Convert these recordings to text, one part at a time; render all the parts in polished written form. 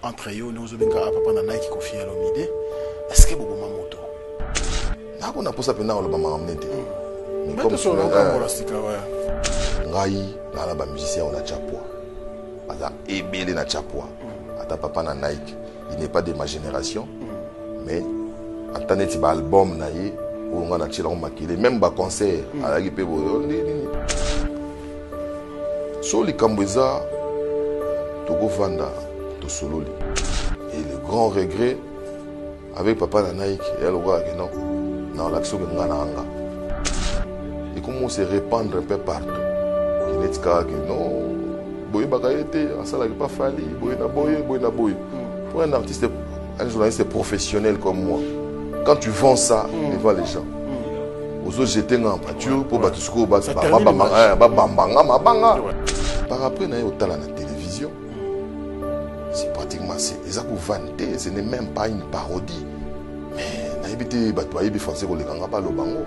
entre yo nous obenga papa na Nike Koffi Olomide est-ce que beaucoup moto na ko na posa pena oloba mamnete mais comme ça on va stika ouais ngai na ba musicien on a chapwa aza ebele na chapwa ata papa na Nike il n'est pas de ma génération mais internet ba album na ye on a tiré makile même ba concert ala ki pe bo so li kambeza to go vanda to sololi et le grand regret avec papa na Nike elle voit que non non l'action que ngana anga et comment se répandre un peu partout qui n'est pas que non boy bagaité ça là pas fallu boy na boy pour un artiste un journaliste professionnel comme moi quand tu vends ça devant les gens aux autres jeter en pâture pour battre ce qu'on bat par après na au talent la télévision c'est pratiquement c'est ça qu'on vanter ce n'est même pas une parodie mais na évité battre yebi français ko le kanga pas le bango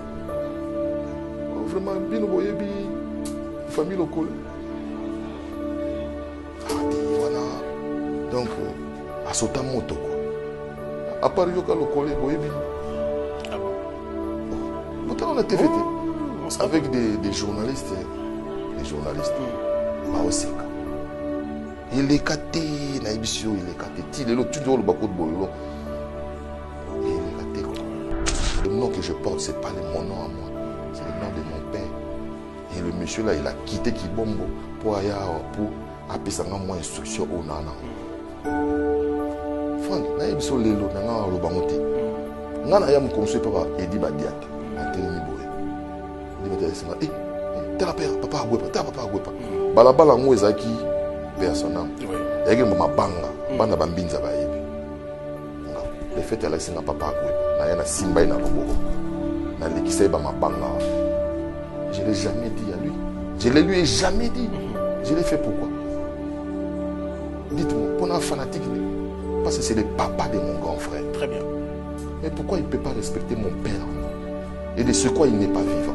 vraiment bino boyebi famille locale voilà donc à sauter moto quoi à part yoka locale boyebi on a TVT avec des journalistes aussi il est caté na émission il est caté il est l'autre toujours le bako de bololo il est caté quoi le nom que je porte c'est pas mon nom à moi c'est le nom de mon père et le monsieur là il a quitté Kibombo pour aller pour appeler ça moi instruction au nana Franck na émission lelo na lo bangote ngana ya mkonso papa Edi Badiaka papa agwepa balabala ngo ezaki personnel yaki mabanga bana bambinza bayebi le fait elle singa papa agwepa na yana simba ina loboko na lekisa ba mabanga je l'ai jamais dit à lui je ne lui ai jamais dit je l'ai fait pourquoi dites-moi pour un fanatique parce que c'est le papa de mon grand frère très bien mais pourquoi il ne peut pas respecter mon père et de ce quoi il n'est pas vivant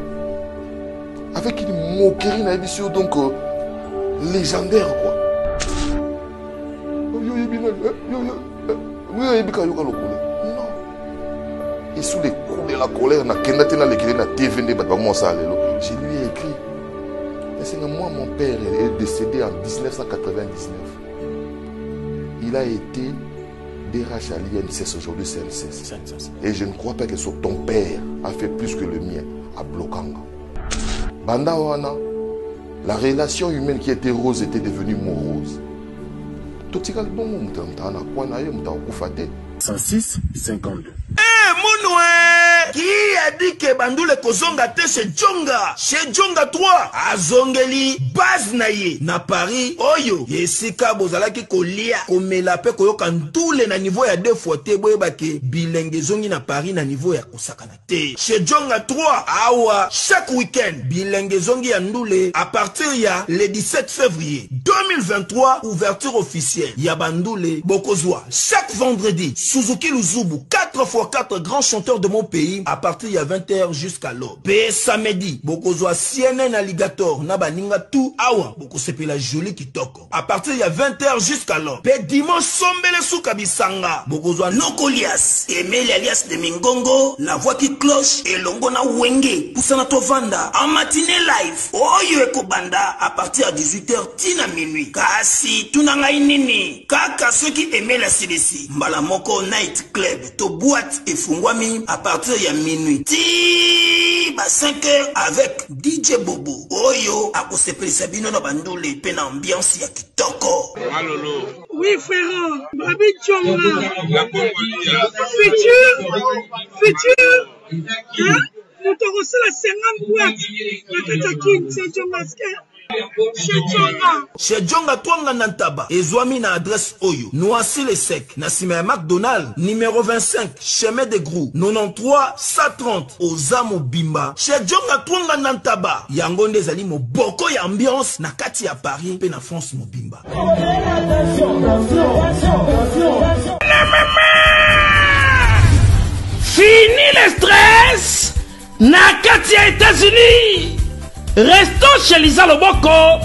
avec une moquerie na émission donc légendaire quoi non et sous les coups de la colère na kendate na lekele na TV de batamo ça lelo je lui ai écrit mais c'est moi mon père est décédé en 1999 il a été DRH à l'INSS aujourd'hui CNSS et je ne crois pas que ton père a fait plus que le mien à Blokanga Banda wana, la relation humaine qui était rose était devenue morose. Totika bon mutantana kwa na yo mutakufate 106-52. Mounoué! Qui a dit que Bandoule Kozonga te chez Djonga? Chez Djonga 3, à Zongeli, base naye, na Paris, Oyo, Yesika Bozalaki Kolia, Komelape Koyo Kantoule na niveau ya 2 fois te, Boyebake, Bilenge Zongi na Paris na niveau ya Kosakana te. Chez Djonga 3, Awa, chaque week-end, Bilenge Zongi ya Ndoule, à partir ya le 17 février 2023, ouverture officielle, ya Bandoule, Bokozwa, chaque vendredi, Suzuki Luzubu, 4x4 grands chanteurs de mon pays à partir de 20h jusqu'à l'aube. P samedi, Bokozwa CNN Alligator, Nabaninga tout, Awa, Bokosepe la jolie kitoko. À partir de 20h jusqu'à l'aube. P dimanche, Sombele Soukabisanga, Bokozwa Nokolias, Emile alias de Mingongo, La Voix qui cloche, et Longona Wenge, Poussana Tovanda, en matinée live, Oyo Ekobanda, à partir de 18h, Tina minuit. Kasi, Tunanga Inini, Kaka ceux qui aimaient la CDC, Mbalamoko Night Club, to boîte et fungwami à partir de minuit. Ti ba 5h avec DJ Bobo. Oyo a kosepeli Sabino na Bandoule pe na ambiance ya kitoko. Malolo. Oui frère, Babi Djonga. Futur. Hein? Nous t'avons reçu la 50 boîtes. La Katakin, c'est Djonga. Chez Djonga Twanga Nantaba, Ezwami na adresse Oyo, Noisy le Sec, Nassime McDonald, numéro 25, chemin de Grou, 93 130, Ozamo Bimba. Chez Djonga Twanga Nantaba, Yangonde Zali mo boko ya ambiance, na kati ya Paris, pe na France mo Bimba. Fini le stress, na kati ya États-Unis. Restons chez Lisa Loboko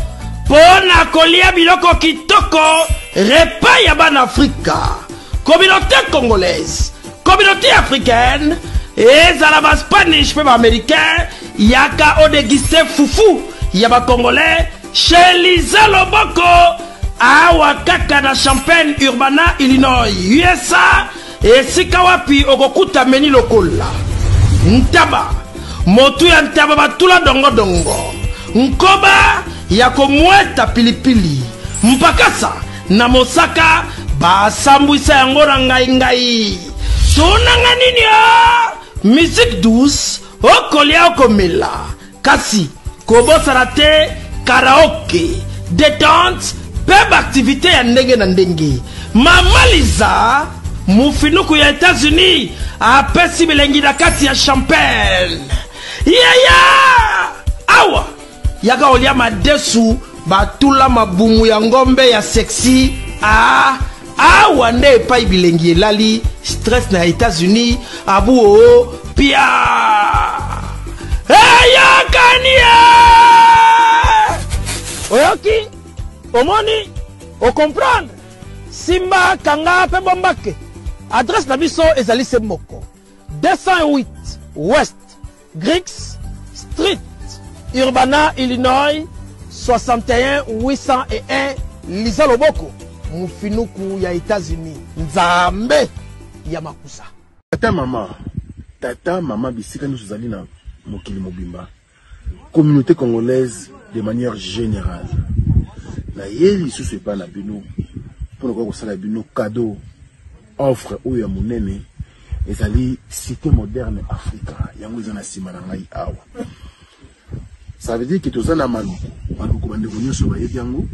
pour na kolia biloko kitoko repas ya bana Afrika, communauté congolaise, communauté africaine, ezala ba Spanish pe ba américain, yaka odegiste fufu ya ba congolais, chez Lisa Loboko, awa kaka na Champaign Urbana, Illinois, USA, esika wapi okokuta meni lokola. Ntaba, motu ya ntaba batula dongo dongo, nkoba ya komweta pilipili, mpakasa na mosaka basambwisa yango na ngai. Tonanga nini ya? Musique douce, okolia okomela, kasi kobosana te karaoke, détente, peb activité ya ndenge na ndenge. Mama Liza, mufinuku ya États-Unis, apesi bilengi na kati ya Champagne. Yaya! Awa! Yaka olia madesu, batula mabumu ya ngombe ya sexy. Awa nde epai bilengi elali, stress na États-Unis, abu o, pia! Eya kania! Oyoki, omoni, o comprendre. Simba kanga pe bombake. Adresse na biso ezali se moko. 208 West Griggs Street, Urbana, Illinois, 61 801 Lisa Loboko, mufinuku ya États-Unis. Nzambe ya makusa. Tata mama bisika nous zali na mokili mobimba. Communauté congolaise de manière générale. Na yeli sous pas na bino pour ko sala bino cadeau offre ou ya monene ezali cité moderne Africa yango ezana sima na ngai awa. Ça veut dire que tozana maluku bande konyo so ba yango.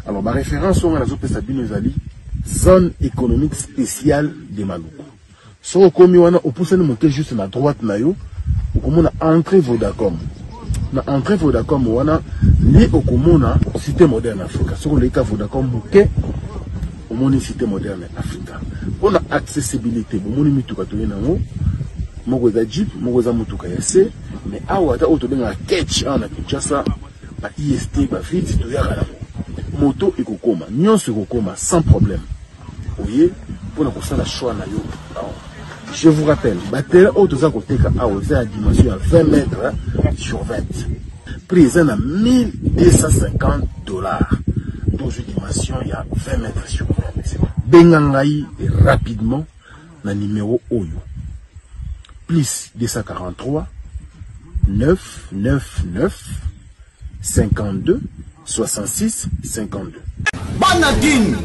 Alors ma référence on a zo pesa bino ezali zone économique spéciale de Maluku. So komi wana opusani monter juste na droite na yo okomona entrée Vodacom. Na entrée Vodacom wana ni okomona cité moderne Africa. So le ka Vodacom moke omoni cité moderne Africa. On a accessibilité bomoni mituka to yenango moko za jeep moko za mutuka ya se mais awa ta auto benga catch ana Kinshasa ba IST ba vite to ya kana moto ekokoma nyonso ekokoma sans problème. Oye pour na la choix na yo. Je vous rappelle, batterie auto za koteka awa za dimension à 20 mètres sur 20. Prix à $1250. Dans une dimension il y a 20 mètres sur 20. Bengangai rapidement na numéro Oyo. Plus 243 999 52 66 52. Bana Guine,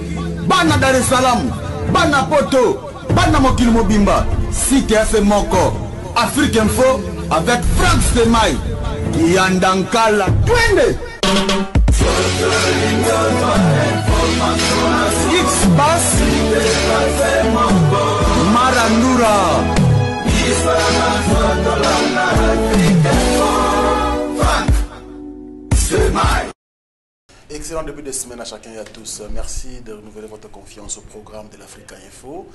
Bana Dar es Salaam, Bana Poto, Bana Mokil Mobimba, Site FM Moko, Afrique Info avec Frank Stemai, Yandankala, Twende. X-Bass, Marandura. Frank Stemai. Excellent début de semaine à chacun et à tous. Merci de renouveler votre confiance au programme de l'Africa Info.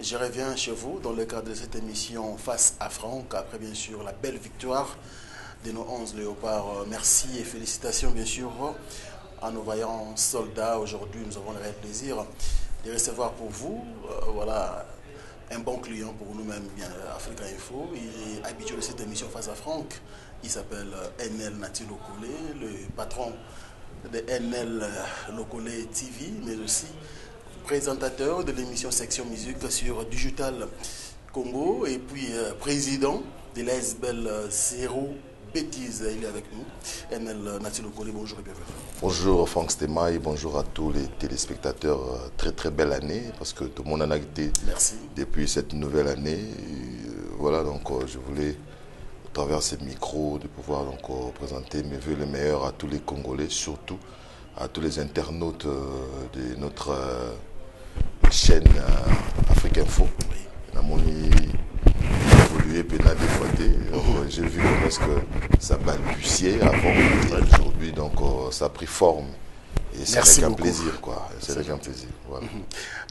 Je reviens chez vous dans le cadre de cette émission Face à Franck, après bien sûr la belle victoire de nos 11 léopards. Merci et félicitations bien sûr à nos vaillants soldats. Aujourd'hui, nous avons le réel plaisir de recevoir pour vous voilà, un bon client pour nous-mêmes, bien Africa Info. Il est habitué de cette émission Face à Franck. Il s'appelle NL Nati Lokole, le patron de NL Lokole TV, mais aussi présentateur de l'émission Section Musique sur Digital Congo et puis président de l'ASBL Zéro Bêtise. Il est avec nous. NL Nati Lokole, bonjour et bienvenue. Bonjour Frank Stemai, bonjour à tous les téléspectateurs. Très belle année parce que tout le monde en a été depuis cette nouvelle année. Voilà, donc je voulais à travers ces micros de pouvoir donc présenter mes vœux les meilleurs à tous les Congolais, surtout à tous les internautes de notre chaîne Africa Info. Évolué, pénal défroité. J'ai vu comment est-ce que ça balbutiait avant et aujourd'hui donc ça a pris forme. Et c'est avec un plaisir quoi. C'est avec un plaisir. Voilà.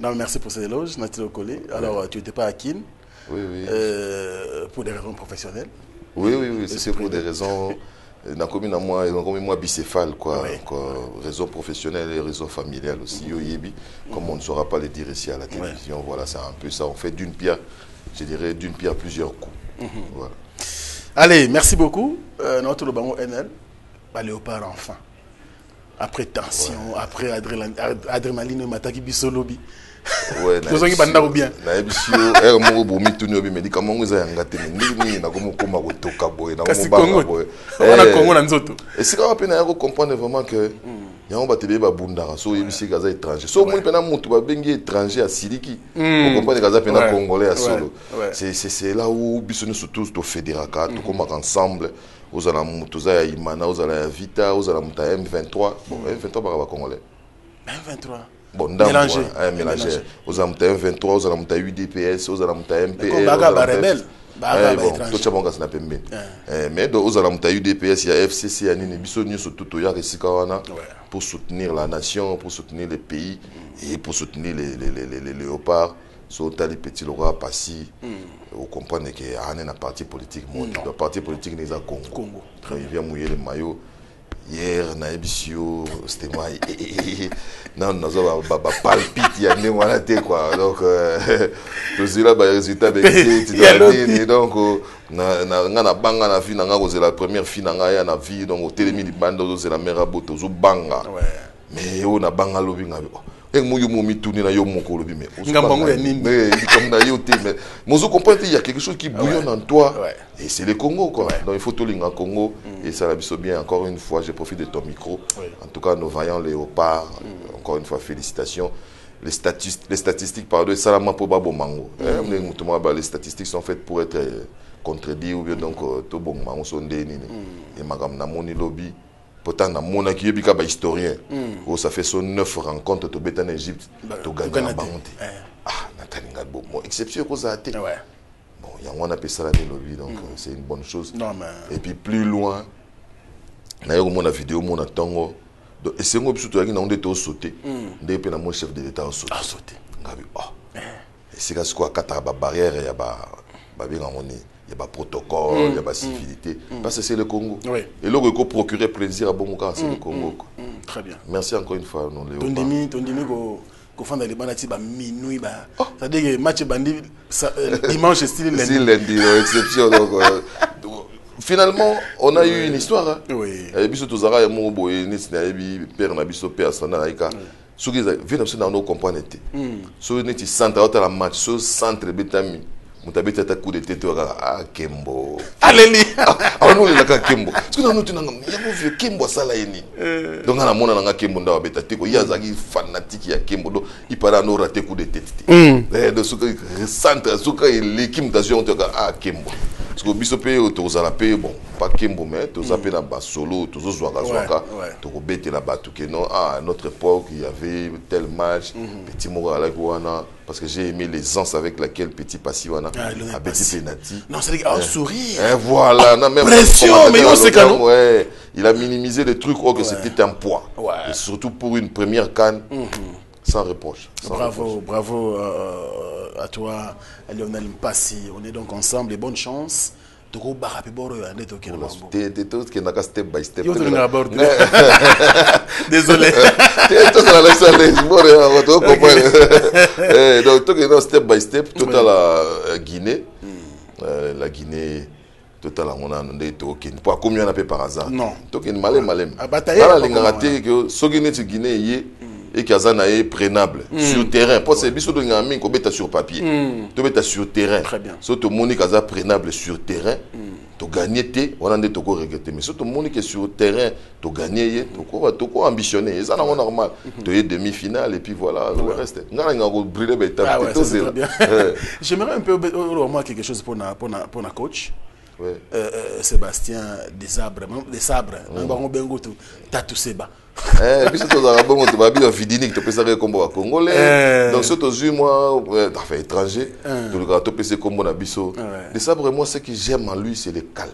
Non, merci pour ces éloges, Nati Lokole. Alors tu n'étais pas à Kin. Oui. Pour des raisons professionnelles. Oui, c'est pour des raisons na comme moi bicéphale quoi, Ouais. Réseau professionnel et réseau familial aussi comme on ne saura pas le dire ici à la télévision. Voilà, c'est un peu ça, on fait d'une pierre, je dirais d'une pierre plusieurs coups. Voilà. Allez, merci beaucoup. Notre bango NL, Léopard enfin. Après tension, après adrénaline, mataki bisolobi. Ouais, nous avons pas bien. Na ebisio mo bomi tuni obi médicament ngo za ngate ni na komo koma kotoka boy na mo ba boy. On Congo na nzoto. Et c'est quand même à comprendre vraiment que yango batebe ba bundara so ebisi gaza étranger. So mo pena mutu ba bengi étranger à Siliki. Vous comprenez gaza pena congolais à solo. C'est là où biso surtout to fédéraka to koma ensemble. Aux ala mutu za ya Imana, aux ala Vita, aux ala muta M23. Bon, M23 ba congolais. M23. Bon, mélangé. Mélangé. Aux amuta M23, aux amuta UDPS, aux amuta MPR. Baga rebelle. Bon, tout ça bon na pembe. Mais aux amuta UDPS, il y a FCC, il y a Nini Biso surtout to ya resikawana pour soutenir la nation, pour soutenir les pays et pour soutenir les léopards. So tali petit lora passi. Vous comprenez que y a un parti politique le parti politique n'est pas Congo. Il vient mouiller les maillots. Hier, na ebisio, c'était moi. Non, nous avons palpite, il y a des malades quoi. Donc, tout là, résultat de donc, na banga na fi na nga c'est la première fi na nga ya na vie donc au télémi di bando c'est la meilleure boto zo banga. Mais on a banga lobi nga. Et moi yo momi tourner na yo moko lobi mais. Ngambango ya nini? Mais comme na yo te mais vous comprenez il y a quelque chose qui bouillonne en toi. Et c'est le Congo quoi. Donc il faut tout l'inga Congo et ça la biso bien encore une fois je profite de ton micro. En tout cas nos vaillants léopards encore une fois félicitations. Les statistiques pardon ça la pour babo mango. Les statistiques sont faites pour être contredit ou bien donc tout bon mango sont des nini. Et magam na moni lobby pourtant na mona qui est ba historien. Oh ça fait son 9 rencontres to beta en Égypte to gagner en banque. Ah Nathalie Ngadbo exception ko ça a été. Bon, il y a on appelle ça la lobby donc c'est une bonne chose. Non, mais... Et puis plus loin na yo mona vidéo mona tongo donc et c'est moi surtout qui na on était sauté. Depuis na mon chef de l'état a sauté. Ngabi oh. Et c'est parce quoi kata ba barrière ya ba bien on est il y a pas protocole, il y a pas civilité. Parce que c'est le Congo. Et là, il faut procurer plaisir à Bomoka, c'est le Congo. Très bien. Merci encore une fois, non, Léo. Tondimi, qu'on fait dans les banati, minuit, c'est-à-dire que match bandi dimanche style lundi. Style lundi, exception. Donc, finalement, on a eu une histoire. Oui. Et puis surtout, Zara et Mobo et Nisnaebi, Père Nabiso, Père Sanaraïka. Ce qui est venu dans nos comprendre. Ce qui est centre, la match, ce centre Betami. Mutabe tata coup de tête à Kembo. Alléluia. Ah nous les Kembo. Parce que nous tenons ya vu Kembo sala yeni. Donc na mona na Kembo nda beta teko ya zaki fanatique ya Kembo do il para no rater coup de tête. De ce que centre suka l'équipe d'assurance à Kembo. Parce que biso pe autoza la pe bon pas Kembo mais to zapé na ba solo to zoaka to bete la batu que non à notre époque il y avait tel match petit mora la goana parce que j'ai aimé l'aisance avec laquelle Petit Passiwana a Petit Penati. Non, c'est un sourire. Voilà, non, même pression, mais on sait quand ouais, il a minimisé le truc, que c'était un poids. Et surtout pour une première canne, sans reproche. Bravo à toi, à Lionel Mpassi. On est donc ensemble et bonne chance. Step by step. Désolé. Donc, step by step, tout à la Guinée. La Guinée, tout à la on a pas combien on a fait par hasard. Non. Donc, il malem. Guinée et qui est prénable sur terrain. Parce que c'est bien sur papier. Tu es sur terrain. Très bien. Si tu es prénable sur terrain, tu gagnes, on a des regretter. Mais si tu es sur terrain, tu gagnes, tu es ambitionné. C'est normal. Tu es demi-finale et puis voilà, le reste. J'aimerais un peu remarquer quelque chose pour la coach. Sébastien Desabres, Tatou Seba. Puisque tu as bon, tu vas bien vidini que tu peux savoir comment congolais. Donc surtout moi, enfin étranger, tu le gars tu peux savoir comment nabiso. Desabres moi ce que j'aime en lui c'est le calme.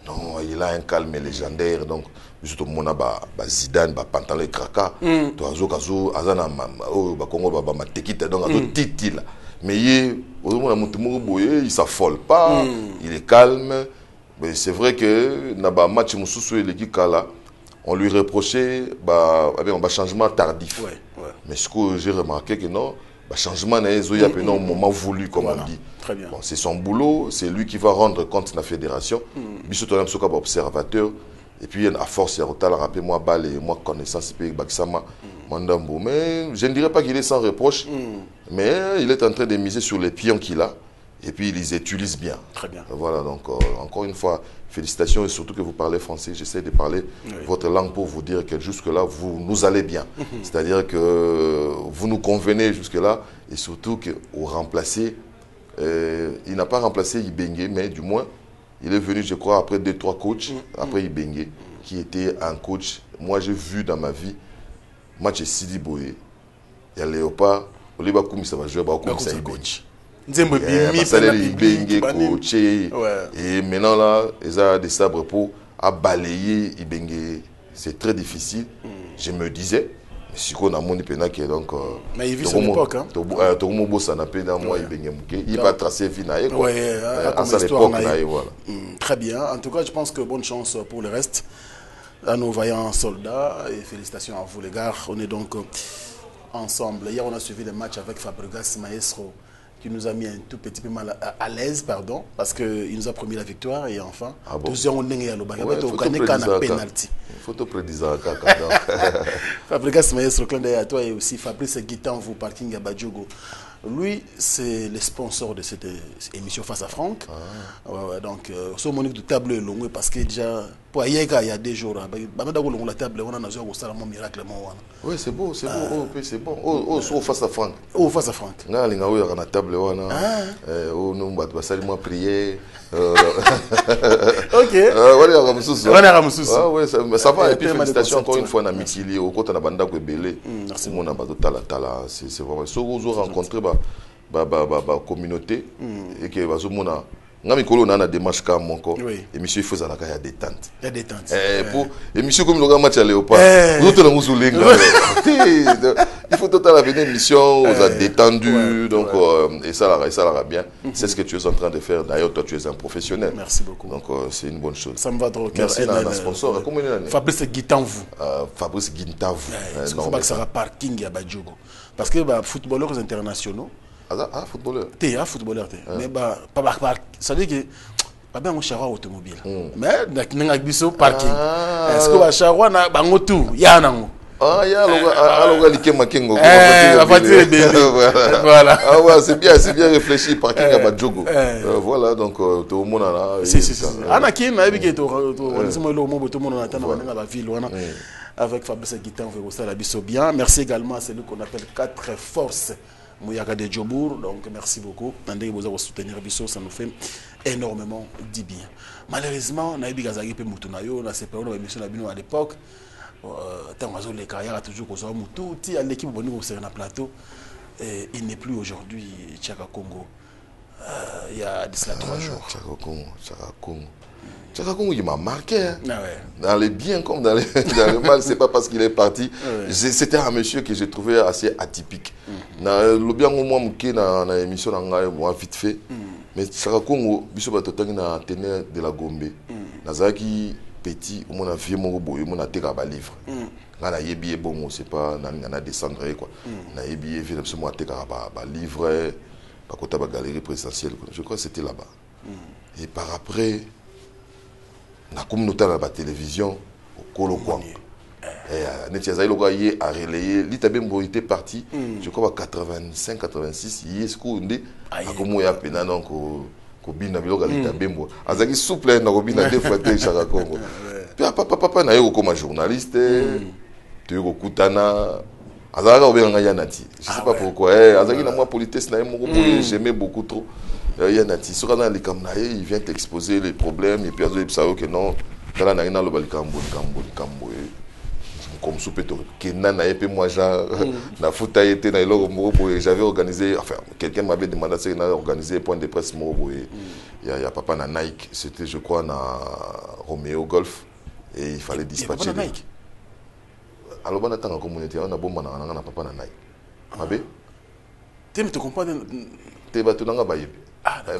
Non, il a un calme légendaire donc surtout mon ba Zidane ba pantalon kraka. Tu azo kazo azana ba Congo ba matekita donc azo titi là. Mais il s'affole pas, il est calme. Mais c'est vrai que dans le match Moussoussou et l'équipe Kala, on lui reprochait un changement tardif. Ouais, ouais. Mais ce que j'ai remarqué que non, le changement n'est pas un moment voulu, comme on dit. Très bien. Bon, c'est son boulot, c'est lui qui va rendre compte de la fédération. Bisous, on a observateur. Et puis, à force, il y a rappelez-moi, balle et moi, connaissance, et Baksama, Mandambo. Mais je ne dirais pas qu'il est sans reproche, mais il est en train de miser sur les pions qu'il a. Et puis, il les utilise bien. Très bien. Voilà, donc, encore une fois, félicitations et surtout que vous parlez français. J'essaie de parler votre langue pour vous dire que jusque-là, vous nous allez bien. C'est-à-dire que vous nous convenez jusque-là et surtout qu'au remplacer, il n'a pas remplacé Ibengue, mais du moins, il est venu, je crois, après 2-3 coachs, après Ibengue, qui était un coach. Moi, j'ai vu dans ma vie, match Sidi Boye, il y a Léopard, Oliba Koumi, ça va jouer, ça va coach. Et maintenant, là, ils ont des sabres pour balayer Ibengue. C'est très difficile. Je me disais, si on a mon Ipenaki, donc. Mais il vit son époque. Hein. Il va tracer Finaï. Très bien. En tout cas, je pense que bonne chance pour le reste à nos vaillants soldats. Et félicitations à vous, les gars. On est donc ensemble. Hier, on a suivi le match avec Fabregas Maestro, qui nous a mis un tout petit peu mal à l'aise, pardon, parce qu'il nous a promis la victoire et enfin, on a penalty. Photo prédisant. Fabregas Maestro, clin d'œil à toi et aussi Fabrice Guitan, vous parking à Badjogo. Lui, c'est le sponsor de cette émission Face à Franck. Donc, ce monique de table est long parce que déjà, pour il y a des jours, la table, on a un miracle. Oui, c'est beau, c'est beau. C'est bon. Oh, Face à Franck. Oh, Face à Franck. On a la table, on a prier. Ok. Ça va. Et puis, félicitations encore une fois, on a Mikili, au côté de la bande de Belé. Merci. On a c'est vraiment. Si vous rencontrez la communauté et que vous avez une démarche comme mon corps, et monsieur, il faut la détente. La détente. Et monsieur, comme le match à Léopard, vous êtes il faut totalement venir une émission, vous êtes détendu, donc, et ça ira bien. C'est ce que tu es en train de faire. D'ailleurs, toi, tu es un professionnel. Merci beaucoup. Donc, c'est une bonne chose. Ça me va trop au cœur. Merci à un sponsor. Fabrice Guitanvou. Fabrice Guitanvou. Il faut pas que ça va parking à Badjogo. Parce que footballeurs internationaux. Ah, footballeur. Footballeur. Mais ça veut dire que pas un char automobile. Mais dans le parking. Est-ce que le char a un tout? Il y a un ah, il y a le Makengo. Voilà. Ah ouais, c'est bien réfléchi, parking à Badjogo. Voilà, donc tout le monde a là. Si. Anakin, avec Fabrice Guitan, on veut la biso bien. Merci également à celui qu'on appelle 4 forces. Mouyaka de Djobour, donc merci beaucoup. Nandé vous avez soutenir Bisso, ça nous fait énormément du bien. Malheureusement, on a eu Gazagi et Moutunayo, on a séparé nos émissions à l'époque. Tant que les carrières toujours aux hommes, tout à l'équipe au niveau sur un plateau. Il n'est plus aujourd'hui Tchaka Congo. Il y a de cela 3 jours. Tchaka Congo, il m'a marqué. Hein. Dans les biens comme dans le mal, c'est pas parce qu'il est parti. C'était un monsieur que j'ai trouvé assez atypique. Le bien au moins dans l'émission moi vite fait. Mais Tchaka Congo, biso batotaki na teneur de la Gombe. Nazaki petit, au moins vieux mon boy, mon a teka ba livre. Là na yebi bon, c'est pas na descendre quoi. Na yebi vient absolument teka ba livre, ba kota ba galerie présidentielle. Je crois que c'était là-bas. Et par après na communauté à la télévision au Kolo Kwang. Et Netiazaï Loga y a relayé, l'Itabembo était parti, je crois à 85-86, il est scoundé, à comment il y a pénal donc au Bina Biloga l'Itabembo. Azaki souple na Robina deux fois de Chaka Congo. Puis papa na yo comme journaliste, tu yo kutana. Azaka obéanga yanati. Je sais pas pourquoi. Azaki na moi politesse na mo j'aimais beaucoup trop. Yanati, sur dans les camnaï, il vient t'exposer les problèmes et puis il savait que non, dans la narina le balikambo, comme soupeto, que nana et puis moi na fouta était na l'eau j'avais organisé, enfin quelqu'un m'avait demandé si on a organisé un point de presse il y a papa na Nike, c'était je crois na Romeo Golf et il fallait dispatcher. Nike. Alors on attend en communauté, on a bon na papa na Nike. Mabé? Tu me comprends? Te batunanga baye.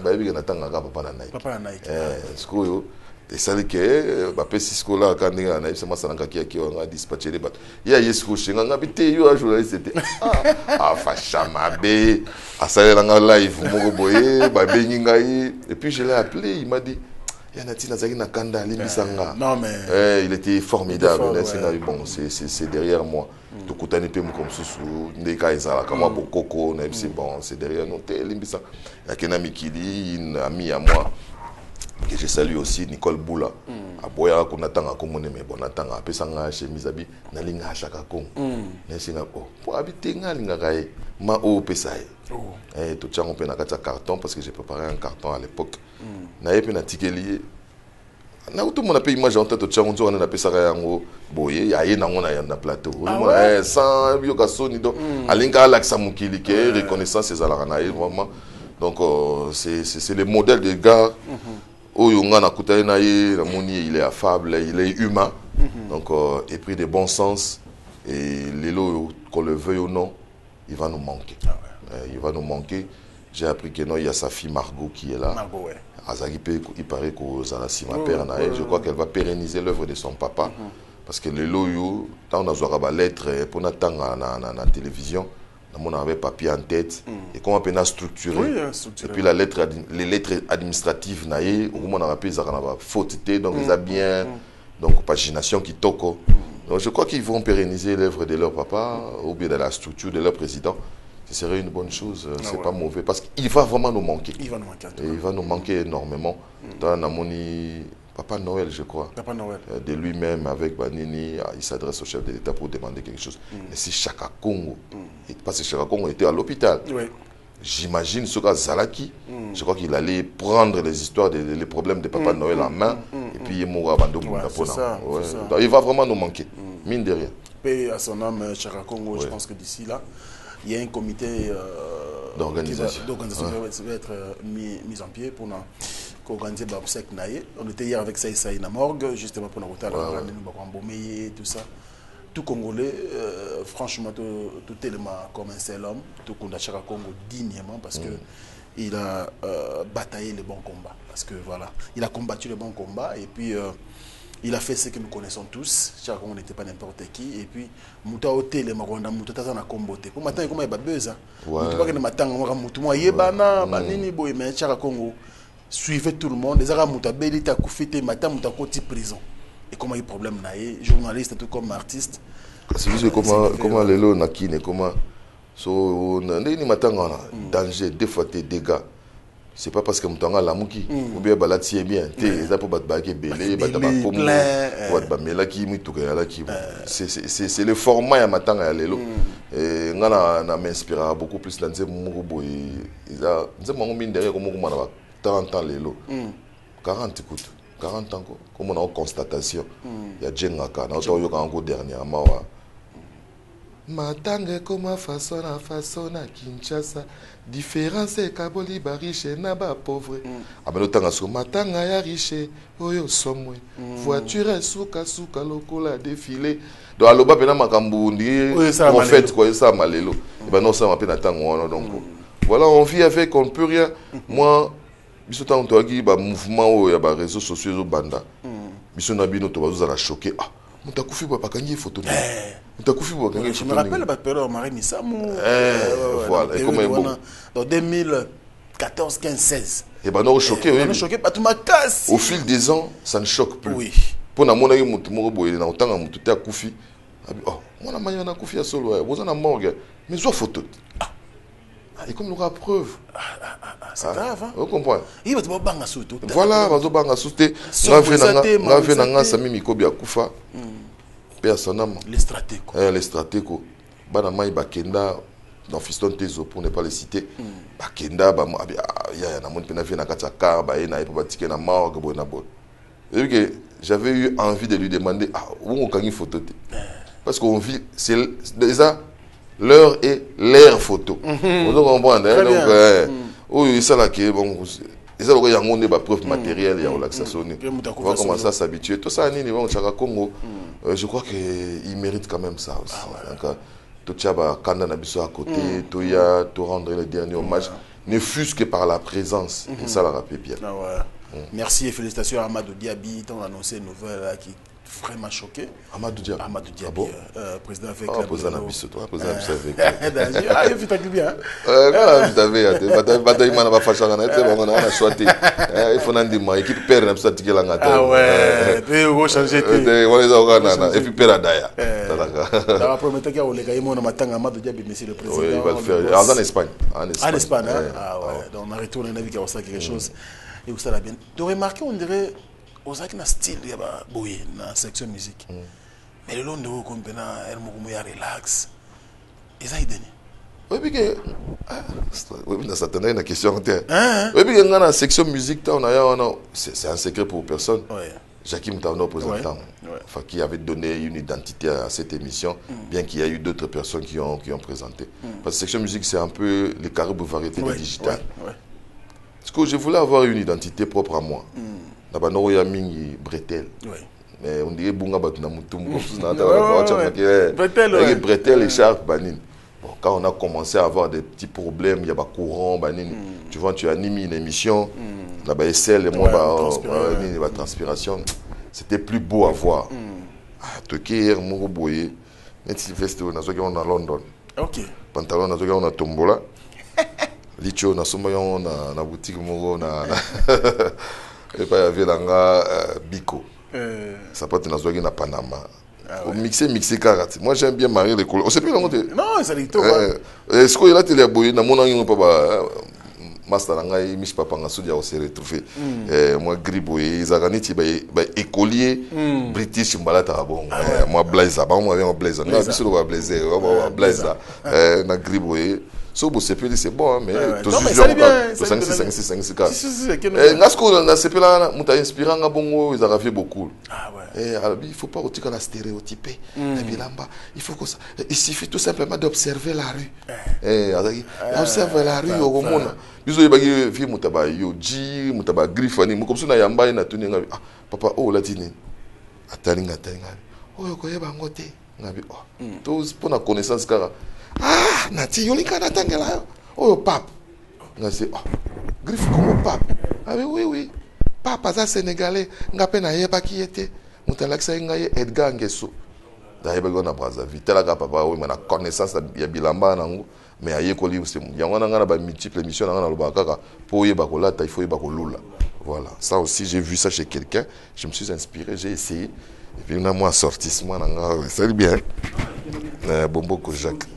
bayebi na tanga ka papa na Nike. Papa na Nike. Sikoyo et ça que ba Cisco là quand ninga na c'est masana ka ki on a dispatché les bateaux. Ya Cisco chinga ngabité yo a journaliste c'était fachama be asalela nga live moko boye ba beninga et puis je l'ai appelé, il m'a dit non mais il était formidable. Bon, c'est derrière moi. Tout comme sous Ndeka Ezala, comme moi Bokoko, bon, c'est derrière nous. Il y a Kena Mikili, une amie à moi que je salue aussi, Nicole Boula. A Boya Konatanga Komone mais Bonatanga, Pesanga chemise abi, Nalinga Chaka Kong. Nesina oh, pour habiter Nalinga Gaye, ma o Pesai. Et tout ça on peut n'acheter carton parce que j'ai préparé un carton à l'époque. Naye pe na tikeli na tout mon appel image en tête de tchango on a appelé ça yango boye ya ye na ngona ya na plateau sans bio kasoni donc alinga alaxa mukili ke reconnaissance ces ala na vraiment donc c'est le modèle de gars oyo ngana kutana na ye na moni il est affable, il est humain donc épris de bon sens et lelo qu'on le veuille ou non il va nous manquer. Il va nous manquer. J'ai appris que non, il y a sa fille Margot qui est là. Margot, ouais. Il paraît qu'aux Alasima Père, je crois qu'elle va pérenniser l'œuvre de son papa. Parce que le loyo, quand on a la lettre pour n'attendre la télévision, on avait papier en tête. Et comment on a structuré. Oui, et puis les lettres administratives, on a appelé ça faute, donc ils ont bien, donc pagination qui toque. Donc je crois qu'ils vont pérenniser l'œuvre de leur papa ou bien de la structure de leur président. Ce serait une bonne chose, c'est pas mauvais, parce qu'il va vraiment nous manquer. Il va nous manquer. Et il va nous manquer énormément. Dans Namoni, Papa Noël, je crois. Papa Noël. De lui-même, avec Banini, il s'adresse au chef de l'État pour demander quelque chose. Mais si Chaka Congo, parce que Chaka Congo était à l'hôpital, j'imagine ce cas Zalaki, je crois qu'il allait prendre les histoires, les problèmes de Papa Noël en main, et puis il mourra abandonné. Il va vraiment nous manquer, mine de rien. Paix à son âme, Chaka Congo, je pense que d'ici là, il y a un comité d'organisation qui va être mis en pied pour organiser l'obsèque Naye. On était hier avec Saïsaï na morgue, justement pour nous embaumer tout ça. Tout Congolais, franchement, tout tellement comme un seul homme, tout Kunda Chaka Congo dignement parce que il a bataillé le bon combat. Parce que voilà, il a combattu le bon combat et puis il a fait ce que nous connaissons tous. Chaka Congo n'était pas n'importe qui. Et puis, Mouta Hotel, Maronda, Mouta Tazana Kombote. Pour maintenant, comment il va buzz. Mouta pas que le matin, on va Mouta Yebana, Banini Boy, mais Chaka Congo suivait tout le monde. Les Arabes Mouta Belita Koufité, Matin Mouta Koti prison. Et comment il y a problème là, journaliste, tout comme artiste. C'est juste comment les lots nakine, comment. So, ni matin, danger, des fois, des dégâts. C'est pas parce que Moutanga la mouki ou bien balati est bien c'est le format ya matanga ya lelo et ngana na m'inspira beaucoup plus dans mon boy ils a mon mine derrière comme on a 30 ans lelo 40 écoute 40 ans comme on a constatation il y a Djengaka na to yo kango dernièrement matanga comme façon à Kinshasa différence kaboli ba riche na ba pauvre abano tanga so matanga ya riche oyo somwe voiture suka lokola défilé donc aloba pena makambu ndi en fait quoi ça malelo et ben non ça m'a pena tango donc voilà on vit avec on peut rien moi biso tango to aki ba mouvement ya ba réseaux sociaux zo banda biso na bino to bazo za choqué Mutakufi bakangi photo. Mutakufi bakangi photo. Je me rappelle la période Marie Missamou. Voilà, et comment dans 2014, 15, 16. Et ben non choqué oui. On est choqué pas tout ma casse. Au fil des ans, ça ne choque plus. Oui. Pour na mona mutu moko boye na otanga mutu te akufi. Oh, mona manya na kufi ya solo ouais. Vous en a morgue. Mais zo photo. Et comme nous la preuve. C'est grave hein. Vous comprenez? Il va te banga surtout. Voilà, bazo banga souté. Ngave nanga sami mikobi akufa. Personnellement. Les stratégies. Les stratégies. Bana mai bakenda dans Fiston Tezo pour ne pas les citer. Bakenda ba ya na mon pena na kata car ba na ipo batike na morgue bona bo. Et que j'avais eu envie de lui demander où on kangi photo parce qu'on vit c'est déjà l'heure et l'air photo. Vous comprenez donc oui ça là qui bon ils ont regardé des preuves matérielles et relaxation. On va commencer à s'habituer. Tout ça, Chaka Congo, je crois qu'il mérite quand même ça aussi. Donc, tout ça, quand on a besoin à côté, tout rendre le dernier hommage. ne fût-ce que par la présence. Et ça, la rappelle bien. Ah ouais. Merci et félicitations à Amadou Diaby. On a annoncé une nouvelle là, qui vraiment choqué. Amadou Diaby. Amadou Diaby, bon? Président avec président Nabiso, toi, président Nabiso avec. Ah, il fait bien. Vous avez bataille man va fâcher on a choisi. Il faut n'en dire équipe père Nabiso ticket la ngata. Ah ouais, tu vas changer et puis père Adaya. La promettait qu'il y a les gars on matanga Amadou Diaby monsieur le président. Oui, il va le faire en Espagne. En Espagne. Ah ouais, donc on a retourné dans vie ça quelque chose et vous ça la bien. Tu remarquez on dirait aux actes style il y a boy dans section musique. Mais le long de vous comme pena elle m'a relax. Et ça il donne. Oui, puis que oui, ça t'en a une question. Oui, puis que dans la section musique c'est un secret pour personne. Jacquim Tano présentant, qui avait donné une identité à cette émission, bien qu'il y ait eu d'autres personnes qui ont présenté. Parce que section musique c'est un peu les caribous variétés digitales. Parce que je voulais avoir une identité propre à moi. Nabano ya mingi bretel. Mais on dirait bunga batuna mutumbu bretel écharpe banine. Bon, quand on a commencé à avoir des petits problèmes, il y a pas courant banine. Tu vois, tu animes une émission, là bas SL et moi bah transpiration. C'était plus beau à voir. Ah, toquer mon boyer. Net Sylvestre on a zo on a London. OK. Pantalon na zo on a Tombola. Licho na soma on na boutique mo na et pas y avait là Biko. Ça peut être dans na Panama. Mixer carate. Moi j'aime bien marier les couleurs. On sait plus comment non, ça dit tout. Est-ce que là tu les boyer na mon angi pas master ngai mis papa nga sudi a se retrouver. Moi griboyer zaganiti ba écolier British mbalata bon. Moi blazer ba moi bien blazer. Na biso ba blazer, blazer. Na griboyer. So bo CP c'est bon mais to juge pas 5 cas. Ngasko na CP là muta inspirant nga bongo ils a fait beaucoup. Ah ouais. Il faut pas retirer la stéréotyper. Il faut que ça il suffit tout simplement d'observer la rue. Observe la rue au monde. Biso yebagi vie mutaba yo ji mutaba grifani mu comme ça na yamba na tuni nga papa oh latini. Atalinga. Oh ko yeba ngote. Ngabi oh. Tous pour la connaissance car ah, nati yolika natangela. Oh pape. Nga c'est oh. Griffe comme pape. Ah oui. Papa ça sénégalais, nga pe na yeba ki était. Mutalaksa ngaye Edgar Ngeso. Da yeba gona Brazzaville. Telaka papa oui na connaissance ya bilamba nango. Mais aye ko li c'est yango na ba multiple émissions na lobaka kaka po yeba ko lata il faut yeba ko lula. Voilà, ça aussi j'ai vu ça chez quelqu'un, je me suis inspiré, j'ai essayé et puis on a moi sortissement nanga, c'est bien. Bombo ko Jacques.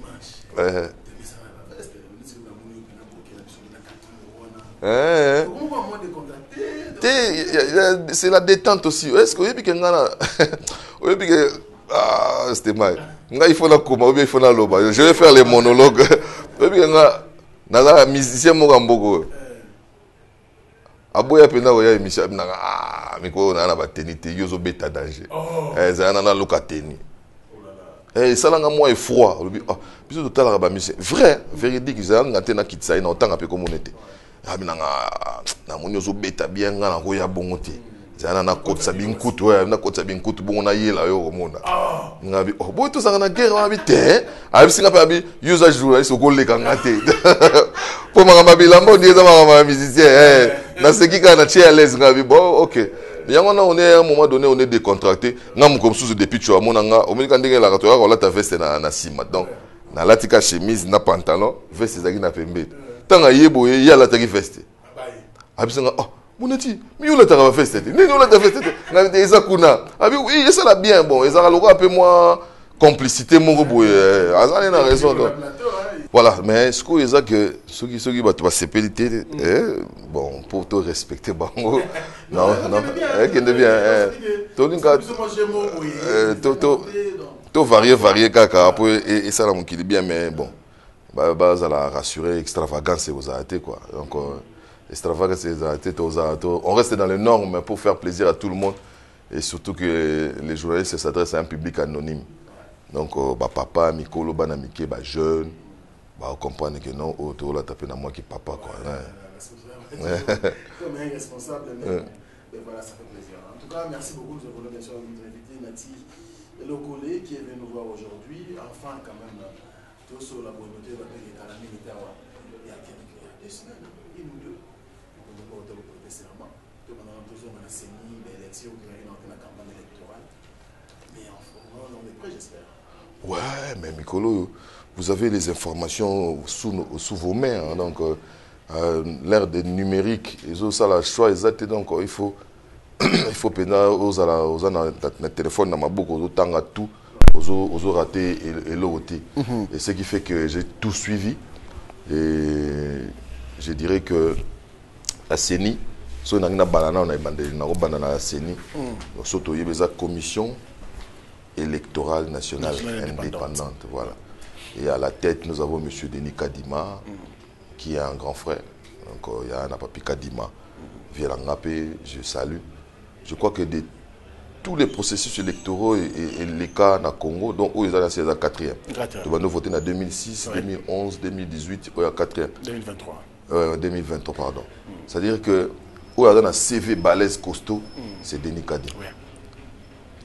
C'est la détente aussi. Est-ce que c'était mal. Il faut la comment, il faut la loba. Je vais faire les monologues. Musicien Mogamboko. Aboya pena oya émission nanga miko na ba tenité yozo beta danger. Ça na lokateni. Ça là moi est froid. Biso total ba musicien. Vrai, véridique, ça ngate na kitsa na otanga pe comme on était. Na monyozo beta bien ngana ko ya bongote. Ça na kotsa binkutu na kotsa binkutu bongo na yela yo komona. Ngabi oh boy to sanga na guerre wa bité. Abi singa pa abi user journaliste ko leka ngate. Po manga bilamba ndieza manga musicien na ce qui kana tia à l'aise ngabi bon OK. Yango na on est à un moment donné on est décontracté. Ngam comme sous depuis tu as monanga o milika ndenge la katoya ko la ta veste na sima. Donc na latika chemise na pantalon, veste zaki na pembe. Tanga yeboye ya la ta veste. Abi singa oh Moneti, mais où la ta veste? Ni où la ta veste? Na eza kuna. Abi oui, ça la bien bon, eza ka loko un peu moi complicité mon boye. Azali na raison donc. Voilà, mais ce que c'est que ceux qui battent la CPLT, bon, pour te respecter, bango, non, qui est bien, tout varié, caca, et ça, là, qui est bien, mais bon, bah, ça l'a rassuré, extravagance, c'est aux arrêtés, quoi. Donc, extravagance, c'est aux arrêtés, on reste dans les normes pour faire plaisir à tout le monde, et surtout que les journalistes s'adressent à un public anonyme. Donc, papa, Mikolo, Banamike, jeune. On comprend que non, autour là, taper dans moi qui papa quoi. Comme un responsable, mais voilà, ça fait plaisir. En tout cas, merci beaucoup. Nous avons bien sûr notre invité Nati Lokole qui est venu nous voir aujourd'hui. Enfin, quand même, tout sur la bonne note, il y a quelques semaines. si on a une campagne électorale. Mais on est prêt, j'espère. Ouais, mais Mikolo, vous avez les informations sous vos mains. Hein, donc, l'ère des numériques, ils ont ça la choix exact. Donc, il faut pénal aux téléphone dans ma boucle, aux temps tout, aux raté et l'autre. Et ce qui fait que j'ai tout suivi. Et je dirais que la CENI, si on a une banane, on a une banane à la CENI. Donc, surtout, il y a une commission électorale nationale indépendante. Voilà. Et à la tête, nous avons M. Denis Kadima, qui est un grand frère. Donc, il y a un papi Kadima. Vielangapé, je salue. Je crois que de tous les processus électoraux et les cas dans le Congo, donc où ils ont c'est la 4e. Nous avons voté en 2006, 2011, 2018, il y a 4e. 2023. 2023, pardon. C'est-à-dire que où il y a un CV balèze costaud, c'est Denis Kadima.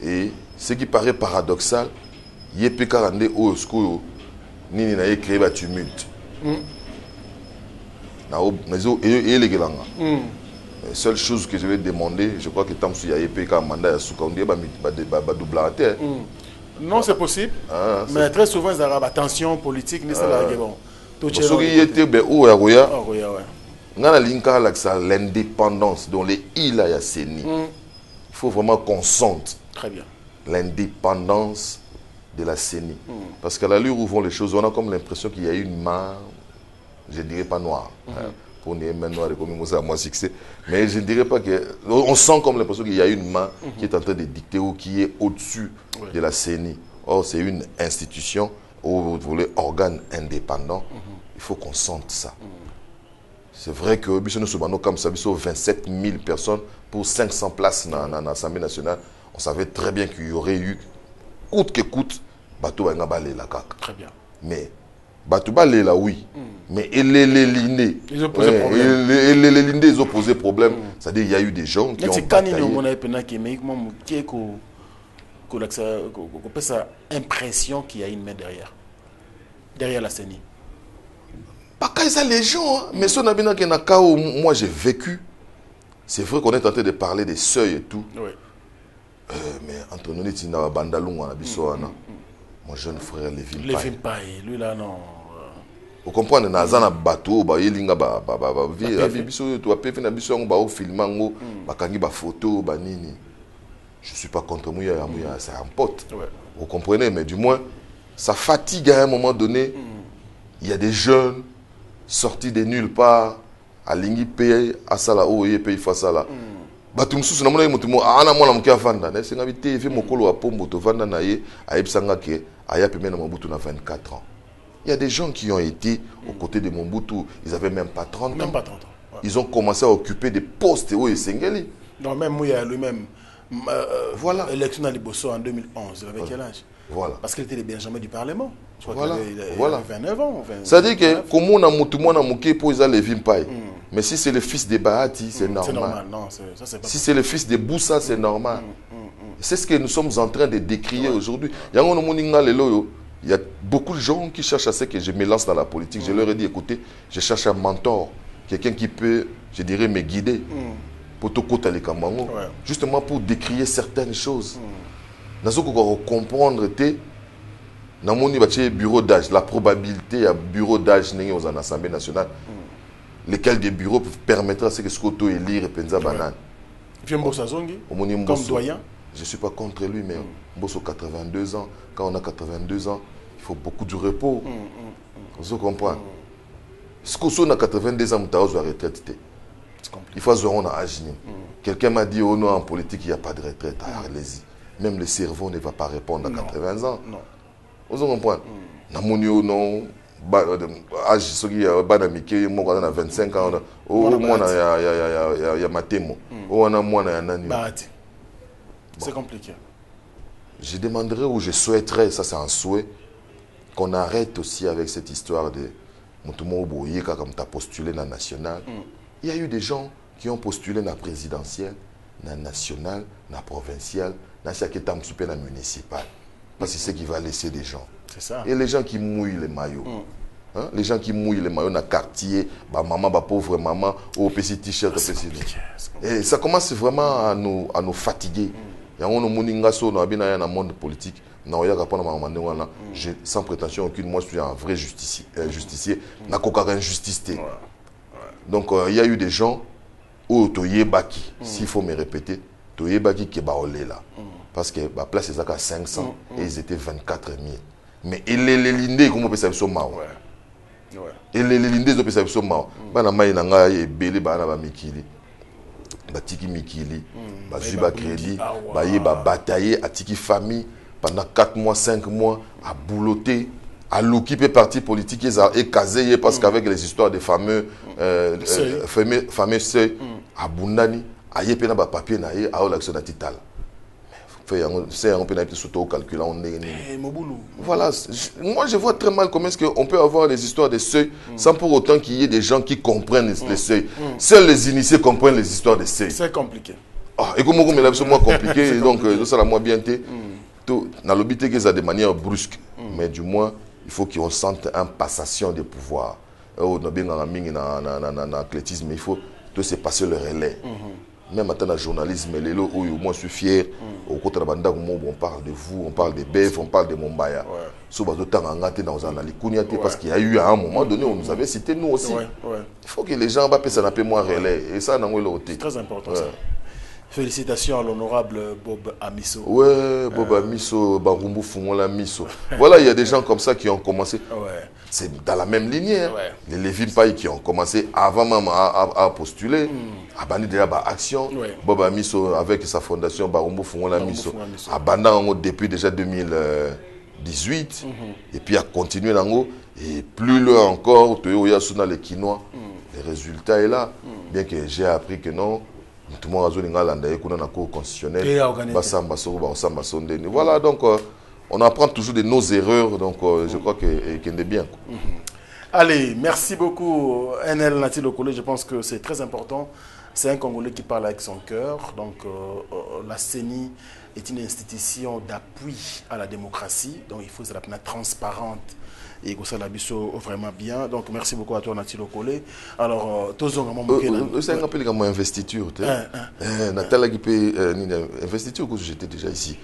Et ce qui paraît paradoxal, il y a plus 42 au school, ni n'a créé un tumulte. La seule chose que je vais demander, je crois que tant que il y a un mandat à Souka, on dit double à terre. Non, c'est possible. Mais très souvent, il y a des tensions politiques. L'indépendance dans les îles à Yasseni. Il faut vraiment qu'on sente. Très bien. L'indépendance de la CENI. Parce qu'à l'allure où vont les choses, on a comme l'impression qu'il y a une main, je ne dirais pas noire, pour une main noire et comme ça, moi succès, mais je ne dirais pas que... On sent comme l'impression qu'il y a une main qui est en train de dicter ou qui est au-dessus de la CENI. Or, c'est une institution, ou vous voulez, organe indépendant. Il faut qu'on sente ça. C'est vrai que nous sommes comme ça, 27 000 personnes pour 500 places dans l'Assemblée nationale. On savait très bien qu'il y aurait eu, coûte que coûte, bateau va balé la caca. Très bien. Mais bateau balé là, oui. Mais les lignées. Ils ont posé problème. Les lignées, ils ont posé problème. C'est-à-dire qu'il y a eu des gens qui ont bataillé. Cette impression qu'il y a une main derrière la CENI. Pas quand ça les gens, hein. Mais si on a bien un cas où moi j'ai vécu, c'est vrai qu'on est en train de parler des seuils et tout. Oui. Mais entre nous, on a Bandalou, mon jeune frère Lévin Paye, lui là, non. Vous comprenez, on a un bateau, on a un film, photo, je ne suis pas contre moi, c'est un pote. Vous comprenez, mais du moins, ça fatigue à un moment donné. Il y a des jeunes sortis de nulle part, à l'ingui paye, à Sala, ou y paye face à la. Batumsus na mona mutumo ana mona mkia vanda na singa bite fi mokolo wa pombo to vanda na ye ayebsanga ke aya pemé na Mobutu na 24 ans. Il y a des gens qui ont été aux côtés de Mobutu, ils avaient même pas 30 ans. Même pas 30 ans. Ouais. Ils ont commencé à occuper des postes où ils s'engeli. Non, même Mouya lui-même. Voilà. Élection à Liboso en 2011, il avait quel âge? Voilà. Parce qu'il était le Benjamin du Parlement. Je crois voilà. Il avait 29 ans. C'est-à-dire que, comme on a mouké pour les Lévin Paye. Mais si c'est le fils de Bahati, c'est normal. C'est normal, non. Ça, pas si c'est le fils de Boussa, c'est normal. C'est ce que nous sommes en train de décrier aujourd'hui. Il y a beaucoup de gens qui cherchent à ce que je me lance dans la politique. Je leur ai dit, écoutez, je cherche un mentor, quelqu'un qui peut, je dirais, me guider. Pour tout côté les Kamango, justement pour décrier certaines choses. Nous devons comprendre que dans mon bureau d'âge, la probabilité à bureau d'âge dans l'Assemblée nationale, lesquels des bureaux permettra à ce que ce qu'on élire et penser banane. Comme doyen. Je ne suis pas contre lui, mais Mbosso 82 ans. Quand on a 82 ans, il faut beaucoup de repos. Vous comprenez? Ce qu'on a 82 ans, on doit retraite. Il faut avoir un âge. Quelqu'un m'a dit, oh non, en politique, il n'y a pas de retraite. Allez-y. Même le cerveau ne va pas répondre à 80 ans. Non. Vous comprenez? Non. Âge, ceux qui ont 25 ans, il y a Matemo. C'est compliqué. Je demanderais ou je souhaiterais, ça c'est un souhait, qu'on arrête aussi avec cette histoire de Moutoumou Bouyeka comme tu as postulé dans la nationale. Il y a eu des gens qui ont postulé dans la présidentielle, dans la nationale, dans la provinciale, dans la municipale. Parce que c'est ce qui va laisser des gens. C'est ça. Et les gens qui mouillent les maillots. Hein? Les gens qui mouillent les maillots dans le quartier, bah maman, bah pauvre maman, au petit t-shirt, et ça commence vraiment à nous fatiguer. Et on nous moningaso dans le monde politique. Sans prétention aucune, moi je suis un vrai justicier. N'a qu'aucun injustice. Donc il y a eu des gens où Toyebaki, s'il faut me répéter, Toyebaki qui est là. Parce que la place est à 500 et ils étaient 24 000. Mais il est lindé comme on peut savoir ça. Et les lindés on peut savoir ça. Bana mai nanga e belé bana ba mikili. Batiki mikili, bazuba crédit, baye ba batailler atiki famille pendant 4 mois, 5 mois à boulotter, à l'occuper parti politique et casé parce qu'avec les histoires des fameux seuils à Bundani, à yepena ba papier na ye à l'action natitale. C'est un peu calculé. Voilà, moi je vois très mal comment est-ce qu'on peut avoir les histoires des seuils sans pour autant qu'il y ait des gens qui comprennent les seuils. Seuls les initiés comprennent les histoires des seuils. C'est compliqué. Et comme on est moins compliqué, donc ça la moins bien été. Dans l'obité qu'ils ont de manière brusque, mais du moins il faut qu'on sente une passation de pouvoir. Dans l'athlétisme, il faut tout se passer le relais. Même en tant que journalisme, moi je suis fier. Au côté de la bande, on parle de vous, on parle de Bev, on parle de Mombaya. Parce qu'il y a eu à un moment donné, on nous avait cité nous aussi. Il faut que les gens puissent s'en appeler moins relais. Et ça, c'est très important. Ça. Félicitations à l'honorable Bob Amiso. Ouais, Bob Amiso, Barumbu Fumola Miso. Voilà, il y a des gens comme ça qui ont commencé. C'est dans la même lignée. Hein. Les Lévin Paye qui ont commencé avant même à postuler, à banner déjà action. Bob Amiso avec sa fondation Barumbu Fumola Miso, à banner depuis déjà 2018. Et puis à continuer dans haut. Et plus loin encore, Toyo Yasuna les Quinois. Le résultat est là. Bien que j'ai appris que non. Tout le monde a dit que la Cour constitutionnelle. Voilà, donc on apprend toujours de nos erreurs, donc je crois qu'il est bien. Allez, merci beaucoup NL Nati Lokole, je pense que c'est très important. C'est un Congolais qui parle avec son cœur. Donc la CENI est une institution d'appui à la démocratie, donc il faut se la transparente. Et ça la biso vraiment bien. Donc merci beaucoup à toi Nati Lokole. Alors c'est un peu comme investiture. Nathalie qui peut investiture que j'étais déjà ici.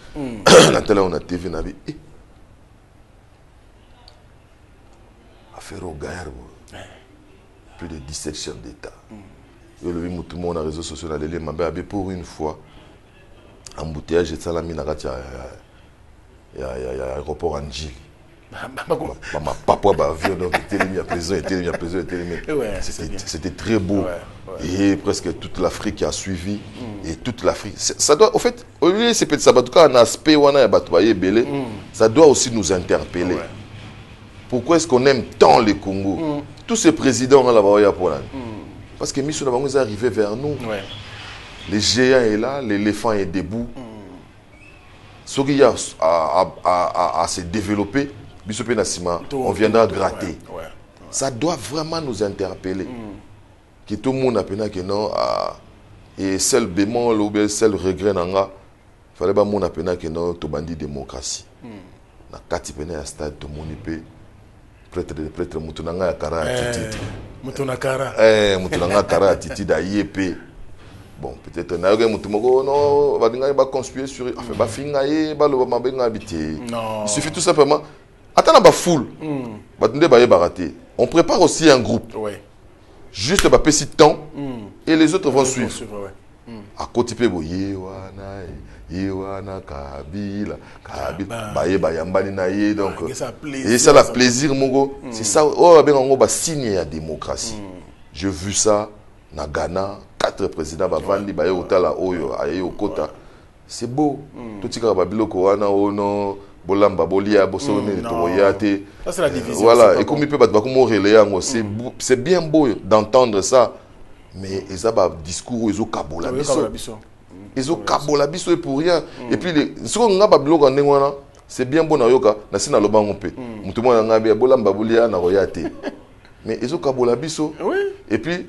Nathalie on a TV nabi. Affaire au Gaïro. Plus de 17 chefs d'État. Tout le monde a réseaux sociaux pour une fois embouteillage et salami na il y a aéroport en Gilles. C'était très beau. Et presque toute l'Afrique a suivi. Et toute l'Afrique. Ça doit, au fait, au lieu c'est peut-être ça, en tout cas, un aspect où on a belé, ça doit aussi nous interpeller. Pourquoi est-ce qu'on aime tant le Congo? Tous ces présidents là-bas, parce que Michel Nabango est arrivé vers nous. Le géant est là, l'éléphant est debout. Ce qu'il y a à se développer, on viendra gratter. Ça doit vraiment nous interpeller. Que tout le monde a que non, et seul bémol ou bien seul regret, il fallait pas mon appel que non, tout bandit démocratie. Na kati pena ya stade tout monde peut prêtre mutunanga ya kara titi. Mutunakara. Mutunanga kara titi da IEP. Bon, peut-être na yoga mutumoko non, va conspirer sur enfin ba fingaye ba lo mabenga habité. Il suffit tout simplement attends la foule. On prépare aussi un groupe. Juste un petit temps et les autres vont suivre. À côté de Yewana Kabila donc et ça la plaisir Mogo. C'est ça signe la démocratie. J'ai vu ça na Ghana, 4 présidents bavandi baye otala oyo aye okota. C'est beau. Tout ce que babiloko wana ono bolamba bolia bosone toyate. Ça c'est la division. Voilà, et comme il peut battre c'est bien beau d'entendre ça. Mais ils ont un discours, ils ont kabola biso. Ils ont kabola biso et pour rien. Et puis ce qu'on a babilo c'est bien bon na yoka na sina loba ngompe. Mutu mwana ngabi bolamba bolia na royate. Mais ils ont kabola biso. Et puis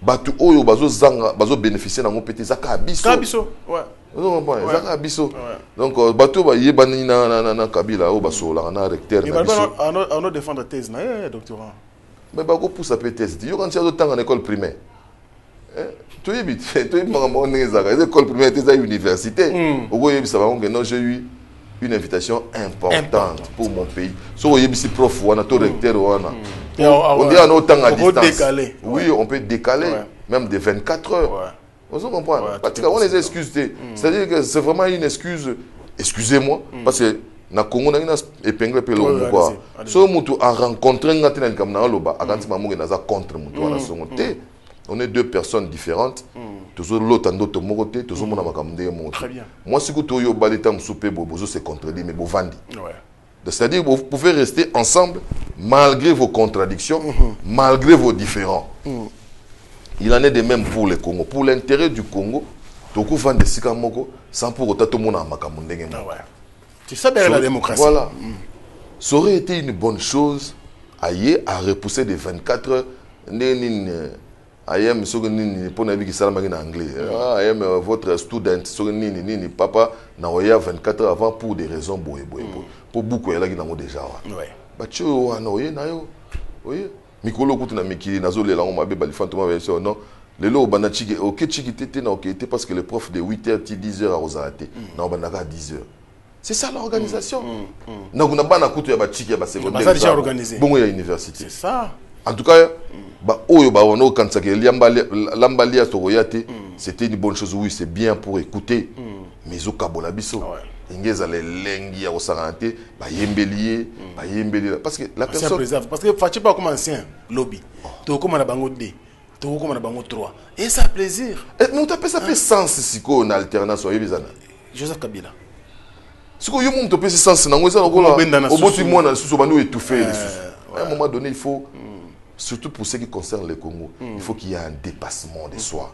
batu oyo bazo zanga bazo bénéficier na ngompe te zaka biso. Kabiso. Ouais. Vous comprenez? Ça biso. Donc bateau ba yebani na Kabila o baso la na recteur na biso. On défendre thèse na doctorat. Mais ba go pour ça peut thèse. Yo quand tu as temps en école primaire. Tu es vite, tu es maman école primaire, tu es à l'université. Non, j'ai eu une invitation importante pour mon pays. Si vous avez prof ou un recteur ou on dit à nos temps à distance. Oui, on peut décaler, même de 24 heures. Vous comprenez? Parce qu'on les excuses. C'est-à-dire que c'est vraiment une excuse. Excusez-moi, parce que na Congo na ina épingle pe lo quoi. So mutu a rencontré ngati comme na loba, akanti mamunge na za contre mutu na songote. On est deux personnes différentes. Toujours l'autre en d'autres mots, toujours mon amakamde mon. Très bien. Moi si vous toyo baleta msoupé bobozo c'est contredit mais bovandi. C'est-à-dire vous pouvez rester ensemble malgré vos contradictions, malgré vos différends. Il en est de même pour le Congo. Pour l'intérêt du Congo, toko vande sika moko sans pour autant tout mon amakamde mo. C'est ça derrière la démocratie. Voilà. Ça aurait été une bonne chose à repousser de 24 heures. I am pour en anglais. I am votre student. Papa n'a 24 heures avant pour des raisons pour beaucoup il y déjà. Bah tu oui. Mikolo kutuna mikili nazole la on m'a bébé fantôme version non. Le lo banachiki OK chiki tete na OK parce que le prof de 8h 10h à Rosate. Na banaka à 10h. C'est ça l'organisation. Na kuna bana kutu ya bachiki ya ba secondaire. Ça déjà organisé. Bon il y a université. C'est ça. En tout cas, c'était une bonne chose, oui, c'est bien pour écouter. Mais au Kabolabiso, parce que la personne. Parce que Fachi pas comme ancien lobby. Tu comme na bango 2, tu comme na bango 3. Et ça plaisir. Mais on t'appelle ça fait sens si qu'on alternance Joseph Kabila. Si qu'on y a mon topé sens, na ngweza lokola. Au bout du mois na susu banu étouffé. À un moment donné, il faut. Surtout pour ce qui concerne le Congo, il faut qu'il y ait un dépassement de soi.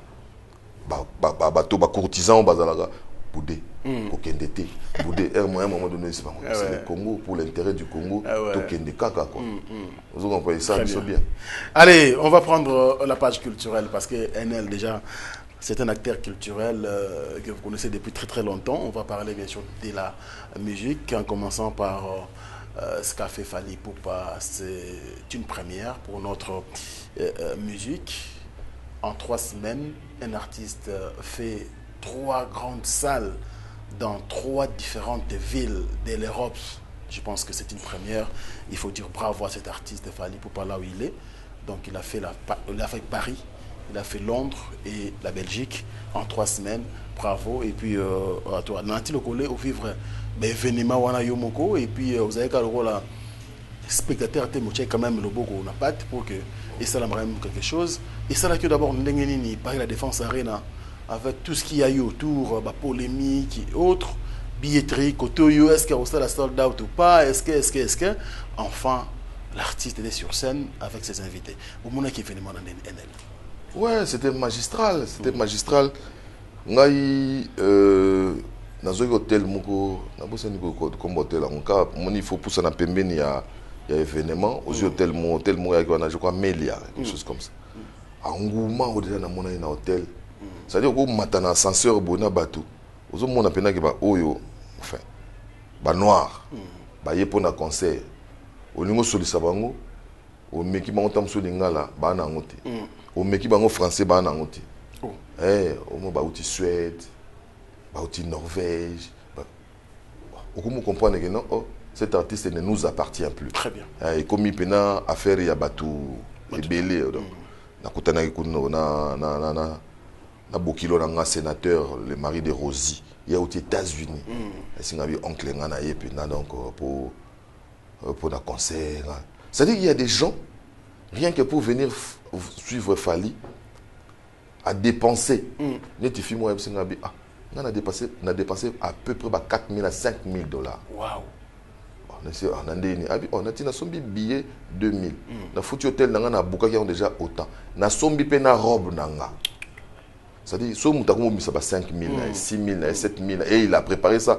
Courtisan, boudé, okendete, boudé. À un moment donné, c'est le Congo, pour l'intérêt du Congo, tokende kaka quoi. Vous comprenez ça, bien. Allez, on va prendre la page culturelle parce que NL déjà, c'est un acteur culturel que vous connaissez depuis très très longtemps. On va parler bien sûr de la musique, en commençant par ce qu'a fait Fally Ipupa. C'est une première pour notre musique. En 3 semaines, un artiste fait 3 grandes salles dans 3 différentes villes de l'Europe. Je pense que c'est une première. Il faut dire bravo à cet artiste Fally Ipupa là où il est. Donc il a fait Paris, il a fait Londres et la Belgique en 3 semaines. Bravo. Et puis à toi, Nanti le collé au vivre événement wana yomoko et puis vous avez qu'à le rôle spectateur te moché quand même le beau qu'on a pas pour que et ça la même quelque chose et ça là que d'abord n'engeni par la défense arena avec tout ce qu'il y a eu autour polémique et autres billetterie côté est-ce que ça la sold out ou pas est-ce que enfin l'artiste était sur scène avec ses invités au moment qui événement dans NL. Ouais, c'était magistral, ngai nazoki hotel moko nabosani comme hotel en cas il faut pousser na pembeni ya événement aux hôtel mo ya je crois Melia quelque chose comme ça engouement au déjà na mona na hôtel c'est-à-dire ko matana ascenseur bona bateau ozo mona pena ke ba oyo enfin ba noir ba yepo na concert olingo solisa bango o meki bango tamso lingala ba na ngote o meki bango français ba na ngote o mo ba uti Suède Bauti Norvège. Vous comprenez que non, cet artiste ne nous appartient plus. Très bien. Et comme il peut affaire il Batu et Belé donc na Bokilo na sénateur le mari de Rosie il y a aux États-Unis. C'est un oncle ngana et puis donc pour un concert. C'est-à-dire qu'il y a des gens rien que pour venir suivre Fally à dépenser. Net fi moi on a dépassé à peu près 4 000 à 5 000 dollars. Waouh! On a dit sombi billet 2 000. Na foutu hôtel nanga na buka qui ont déjà autant. Na sombi pe na robe nanga. C'est-à-dire so mutako mo bisa ba 5 000, 6 000, 7 000 et il a préparé ça.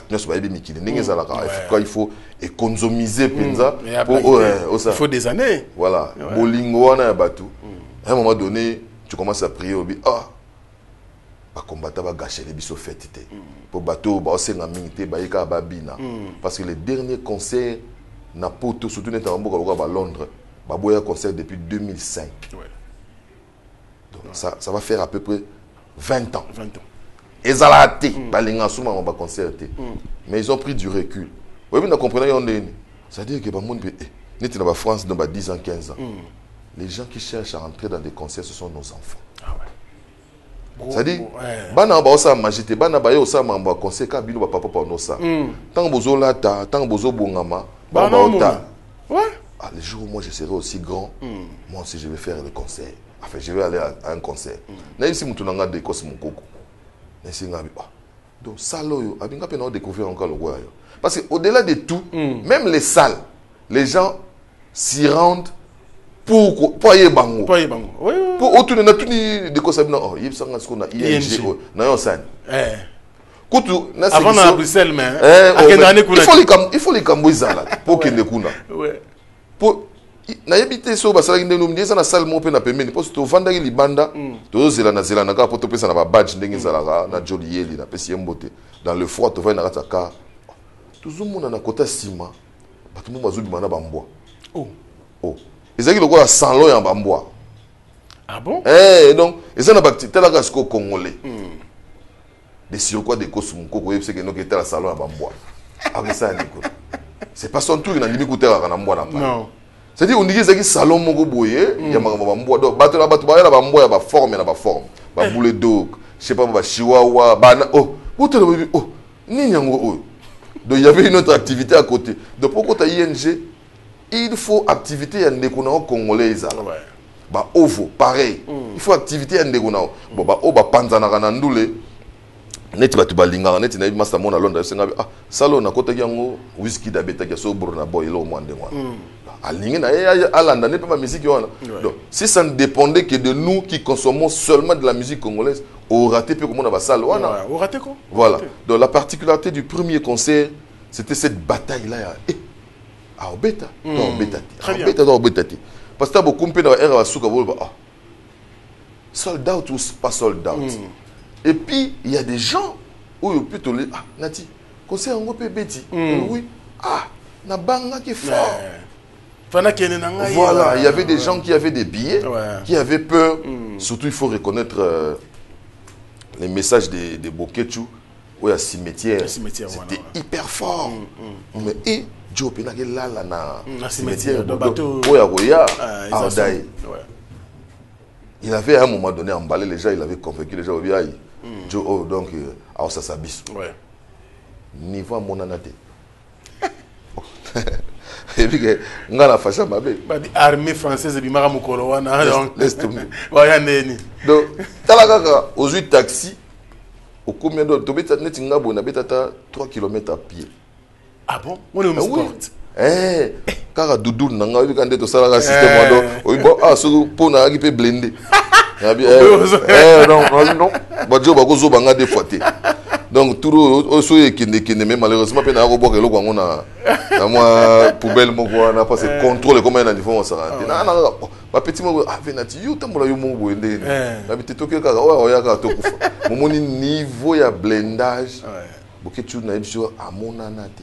Il faut économiser penza pour il faut des années. Voilà. Bolingo wana batu. À un moment donné, tu commences à prier au combattant va gâcher les biso fêtes. Pour bateau, c'est la minité, baïka babina. Parce que les derniers concerts, na poto, surtout à Londres, baboya concert depuis 2005. Donc ça va faire à peu près 20 ans. 20 ans. Et ça l'a été, on va concerter. Mais ils ont pris du recul. Oui, vous comprenez, c'est-à-dire que dans la France, dans 10 ans, 15 ans, les gens qui cherchent à rentrer dans des concerts, ce sont nos enfants. C'est-à-dire, bana ba osa majité, bana ba osa mamba conseil ka bino ba papa pa onosa. Tant bozo lata, tant bozo bongama, ba ota. Ouais. Ah, les jours où moi je serai aussi grand, moi aussi je vais faire le concert. Enfin, je vais aller à un concert. Na ici mutu nanga de kosi mukoko. Na ici ngabi. Donc ça loyo, abinga pe na découvrir encore le roi. Parce que au-delà de tout, même les salles, les gens s'y rendent pour y bango. Pour y bango. Oui. Pour autour de notre de Kosabina, oh, il y a ce qu'on a ING, avant à Bruxelles, mais il faut les cambouiser là pour qu'il ne kuna. Pour na yebite so basala ngende no mdiza na salle mo pe na pembeni parce que to vanda ki libanda to zela na ka poto pesa na ba badge ndenge zalaka na joli yeli na pesi mbote dans le froid to va na kataka tuzumuna na kota sima batu mo bazubi mana bambwa. Oh. Ezaki lokola sanlo ya bambwa. Ah bon? Donc, ils ont un tel que congolais. Des surcroît de Kosum, Koko, c'est que nous sommes à salon à Bambois. C'est pas son tour, il n'a pas écouté à Bambois. Non. C'est-à-dire, on dit que salon Mogo Boye, il y a Bambois. Donc, battre la Bambois, il y a forme, il y a forme. Il y a boule d'eau, je sais pas, Chihuahua, oh, Ninyango. Donc, il y avait une autre activité à côté. Donc, pourquoi tu as ING, il faut activité à Ndekuna congolais. Bah ovo pareil il faut activité en ndeko nao bon bah oba panzana kana ndule neti batu balinga neti na master mona Londres senga salo na kota yango whisky da beta ya so burna boy lo mwande mwana alinga na alanda ne pas musique wana donc si ça ne dépendait que de nous qui consommons seulement de la musique congolaise au raté peu comme on a salo wana au raté quoi voilà donc la particularité du premier concert c'était cette bataille là au beta dans beta parce que beaucoup de gens sold out ou pas sold out. Et puis, il y a des gens où ils peuvent te dire, Nati, concert en groupe Betty. Oui, na banga qui est fort. Voilà, il y avait des gens qui avaient des billets, qui avaient peur. Surtout, il faut reconnaître les messages de Boketchou, où il y a cimetière. C'était hyper fort. Mais, Joe Penake là na cimetière de bateau. Il avait à un moment donné emballé les gens, il avait convaincu les gens Joe donc à Osasabis. Niveau mon anate. Et puis ngala fasha mabe. Armée française bimara mukolo wana donc laisse tomber. Donc talaka aux 8 taxis au combien de tobeta netinga bona betata 3 km à pied. Ah bon? On est au sport. Car Doudou nanga oui quand tu sala système ado oui bon so pour na qui peut blender. Non. Bajo bako zo banga des fois. Donc tout oso ekende mais malheureusement pe na robot ke lokwa ngona na moi poubelle moko na pas se contrôle comment na niveau on s'arrête. Na ba petit mo venati yo tambola yo mo boende. Na bitito ke kaka oya ka to kufa. Momoni niveau ya blendage. Boketu na ebiso amona nate.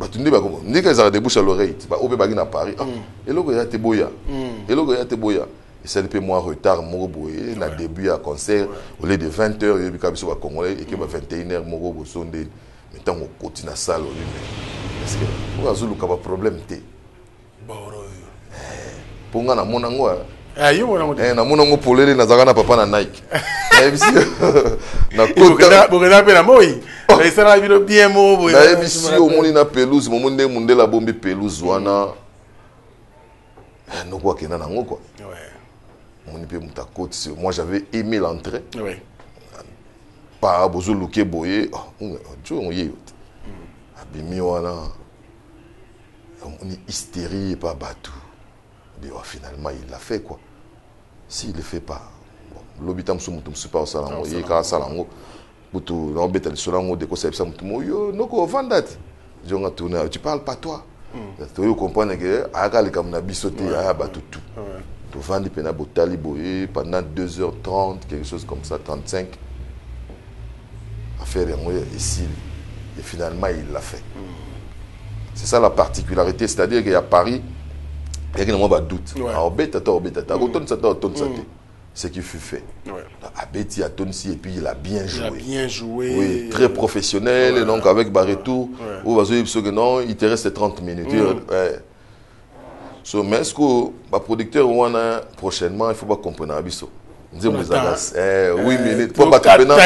Batundi ba comme ndika za de bouche à l'oreille ba obe bagi na Paris et logo ya te boya et ça depuis moins retard mo boye na début à concert au lieu de 20h yo bika biso ba congolais et que ba 21h mo go sonde mais tant on continue na salle est-ce que on a zulu ka ba problème té boro pour nga na mona ngo yo mona na mona ngo polele na zaka na papa na Nike na bisi na kota bokena pe na moi mais ça la vidéo bien mo boye na bisi au moni na pelouse mo monde mundela bombi pelouse wana no kwa kena na ngo quoi moi j'avais aimé l'entrée. Oui. Pas besoin de looker boyer. Tu vois, on y est. Abimi wana. On est hystérie et pas batou. Finalement, il l'a fait quoi. S'il ne le fait pas, l'obitam sous mon super au salon. Il y a un salon. Boutou, l'embête le salon de quoi ça me yo, no ko vandat. Tu parles pas toi. Tu comprends que Agal comme na bisoté à batou tout. Vendi pena botali boye pendant 2h30 quelque chose comme ça 35 affaire ici. Et finalement, il l'a fait. C'est ça la particularité. C'est-à-dire qu'à Paris, il y a un doute. Ce qui fut fait. Abeti a Tonsi et puis il a bien joué. Il a bien joué. Oui, très professionnel. Et donc avec Barretou, il te reste 30 minutes. So, mais est-ce que le producteur prochainement, il faut pas comprendre Abisso. Oui, mais pour battre là,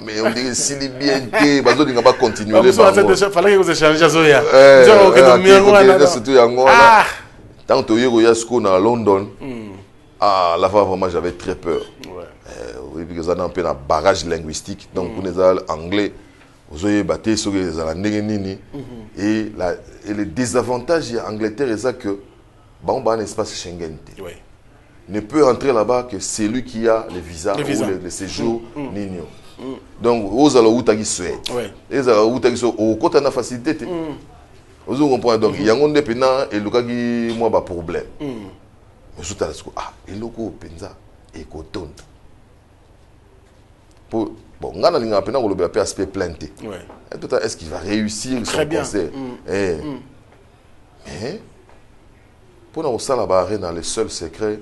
mais on dirait si les bien que bazo dinga pas continuer. Il fallait que vous échangez Zoya. Tant que tu es à London, là vraiment j'avais très peur. Oui, parce que ça a un peu un barrage linguistique. Donc pour les anglais, vous avez battu sur les Anglais. Et le désavantage de l'Angleterre est ça que on a un espace Schengen. Ne peut entrer là-bas que celui qui a le visa ou le séjour Nino. Donc, vous allez où tu Suède. Et vous allez où tu au côté de la facilité. Vous comprenez donc il y a un dépendant et le cas qui moi pas problème. Mais je t'ai dit il le coup penza et coton. Pour bon, on a un peu de aspect planté. Est-ce qu'il va réussir son concert? Mais pour nous ça là-bas dans le seul secret,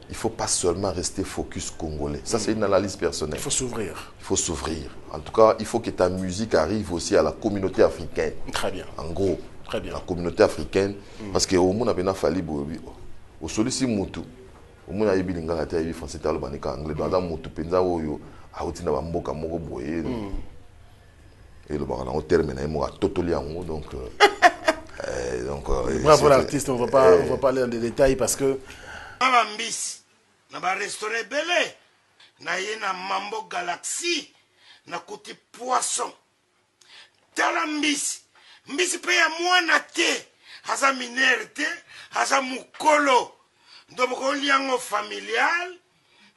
il ne faut pas seulement rester focus congolais. Ça, c'est une analyse personnelle. Il faut s'ouvrir. Il faut s'ouvrir. En tout cas, il faut que ta musique arrive aussi à la communauté africaine. Très bien. En gros, très bien. La communauté africaine. Parce que au monde a fallu au sollicit mutu. Au monde a eu bilingue à terre français, à anglais. Dans un mutu penza oyo a outina bamboka moko boye. Et le baron au terme na mo a totoli en donc bravo l'artiste, on va pas aller dans des détails parce que Mbisi na ba restaurant belé na yena Mambo Galaxy na côté poisson tala mbisi pe ya mwana te haza minere te haza mukolo ndoboko liango familial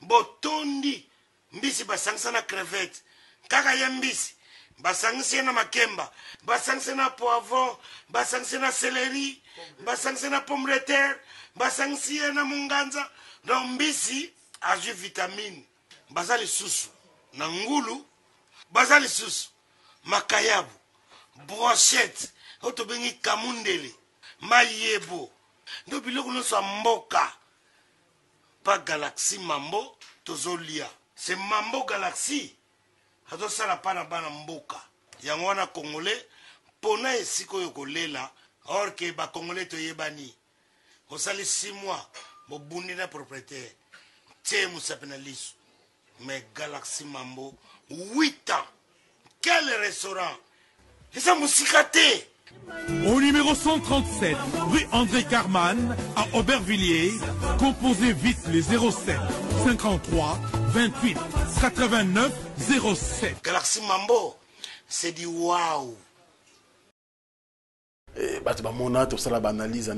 botondi mbisi basangisa na crevette kaka ya mbisi basangisa na makemba basangisa na poivron basangisa na céleri basangisa na pomme de terre basangisa na munganza donc mbisi aju vitamine bazali susu na ngulu bazali susu makayabu brochette oto bengi kamundele mayebo ndo biloko no sa mboka pa Galaxy Mambo tozolia c'est Mambo Galaxy hato sala pana bana mboka yango wana congolais pona esiko yokolela or que ba congolais to yebani osali 6 mois bo bundi na propriétaire tie musapena lisu mais Galaxy Mambo 8 ans quel restaurant et ça musikaté. Au numéro 137, rue André Carman, à Aubervilliers, composez vite les 07 53 28 89 07. Galaxy Mambo, c'est du waouh. Analyse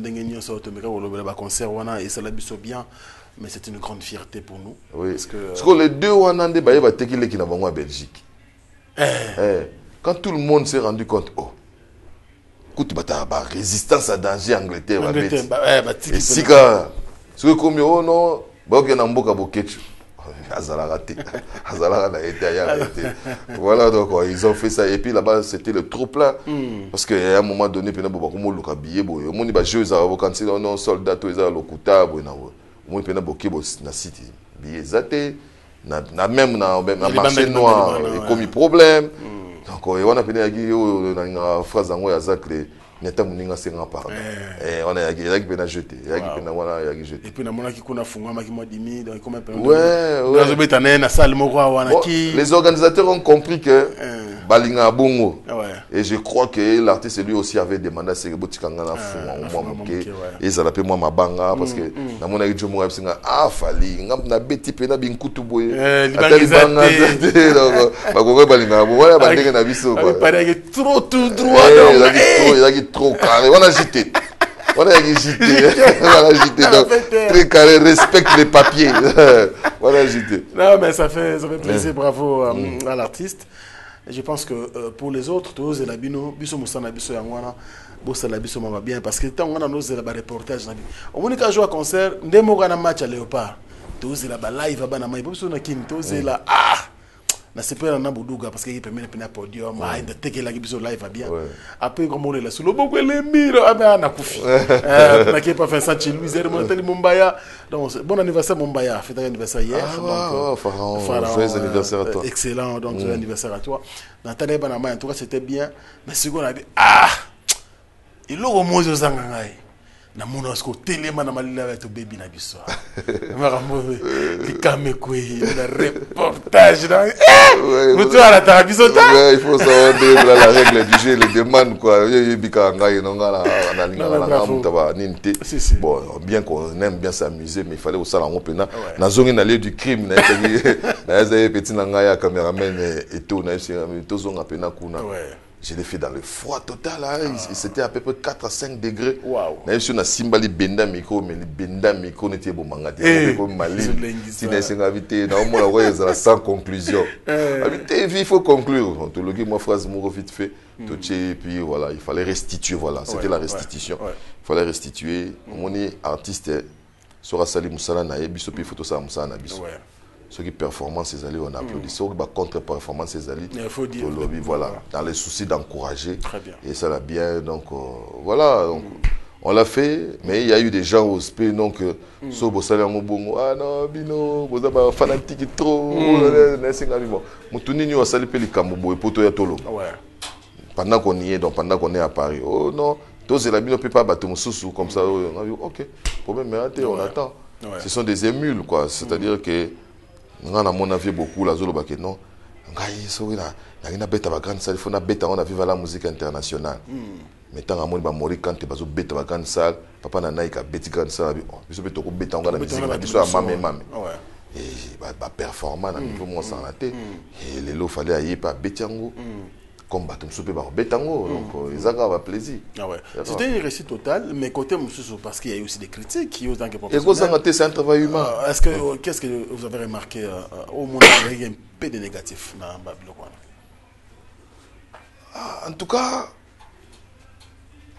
concert et ça bien, mais c'est une grande fierté pour nous. Oui. Parce que les deux Wanande va tequiller qui n'a pas en Belgique. Quand tout le monde s'est rendu compte, écoute, résistance à danger Angleterre. Et si quand comme non, voilà, donc ils ont fait ça. Et puis là-bas, c'était le trop plein. Parce qu'à un moment donné, il y a un billet. Il y a jeux quand ils ont soldats, ils ont locuta. Il y a un site. Billets même dans le marché noir, il y a commis problème. Donc, on a une phrase en haut, on a jeté. Et puis, les organisateurs ont compris que Balinga Bongo. Et je crois que l'artiste lui aussi avait demandé à Serebo Tikangana Fou. Et ça l'appelle moi Mabanga parce que dans mon avis, je me suis dit, ah, Fali, na beti pena binkutu boye. Banga. Donc, Balinga Bongo, Balinga na biso. Il paraît trop tout droit. Il a trop carré. On a agité. On a agité. On a agité. Donc, très carré. Respecte les papiers. On a agité. Non, mais ça fait plaisir. Bravo à l'artiste. Je pense que pour les autres, tous les labino, biso musana biso yangwana, bossa la biso mama bien parce que tant on a nos reportages. On a joué à concert, ndemo gana match à Léopard. tous la live bana mai parce na kin tous la ah na sepela na buduga parce que il permet de podium ah de teke la biso live bien après comme on est là sous le boko les miro ah na kufi na qui pas fait ça chez Louis Hermantel Mumbaya donc bon anniversaire Mumbaya fête anniversaire hier donc joyeux anniversaire à toi excellent donc joyeux anniversaire à toi Nathalie bana mai en tout cas c'était bien mais ce qu'on a dit ah il lo mozo zanga ngai na monosco telema na malila ya to baby na biso marambo likame kwe na reportage na mutu ala ta biso ta il faut savoir la règle du jeu les demandes quoi bika ngai no ngala na linga mutaba ninte bon bien qu'on aime bien s'amuser mais il fallait aussi la pena na zongi na lieu du crime na ezali petit na ngai ya cameraman et tout na to zonga pena kuna. Je l'ai fait dans le froid total. Hein. C'était à peu près 4 à 5 degrés. Wow. Je suis dans Simbali Benda Miko, mais le Benda Miko n'était pas bon. Si tu es invité, sans conclusion. Il faut conclure. Moi, phrase, mon vite fait. Et puis voilà, il fallait restituer. Voilà, c'était la restitution. Il fallait restituer. Mon artiste, Sora Sali Moussala Naye, Bisopi Photosa Moussala Nabiso. Ceux qui performance ces alliés, on applaudit. Ceux qui contre-performance ces alliés, voilà, dans les soucis d'encourager. Et ça l'a bien. Donc, voilà. Donc, on l'a fait, mais il y a eu des gens au SP, donc, so bossale en bongo, ah non, bino, vous avez un fanatique trop, Moutouni nous a salé les Kambobo et Poto Yatolo. Pendant qu'on y est, donc pendant qu'on est à Paris, oh non, tous les bino ne peuvent pas battre mon sous comme ça. On a dit, ok, problème, mais on attend. Ce sont des émules, quoi. C'est-à-dire que on a mon avis beaucoup la zolo baké non ngai so na beta ba grande salle il faut na beta on a vivre la musique internationale mais tant à mon ba mori quand te bazo beta ba grande salle papa na naika beti grande salle biso beto ko beta on na musique ba biso mame et ba performant na niveau mon sans raté et les lo fallait ayer pas betiango comme batum soupe ba betango donc ils ont plaisir. C'était une réussite totale mais côté Moussou parce qu'il y a eu aussi des critiques qui osent dans que c'est un travail humain. Est-ce que qu'est-ce que vous avez remarqué au moins il y a un peu de négatif dans Babylone? En tout cas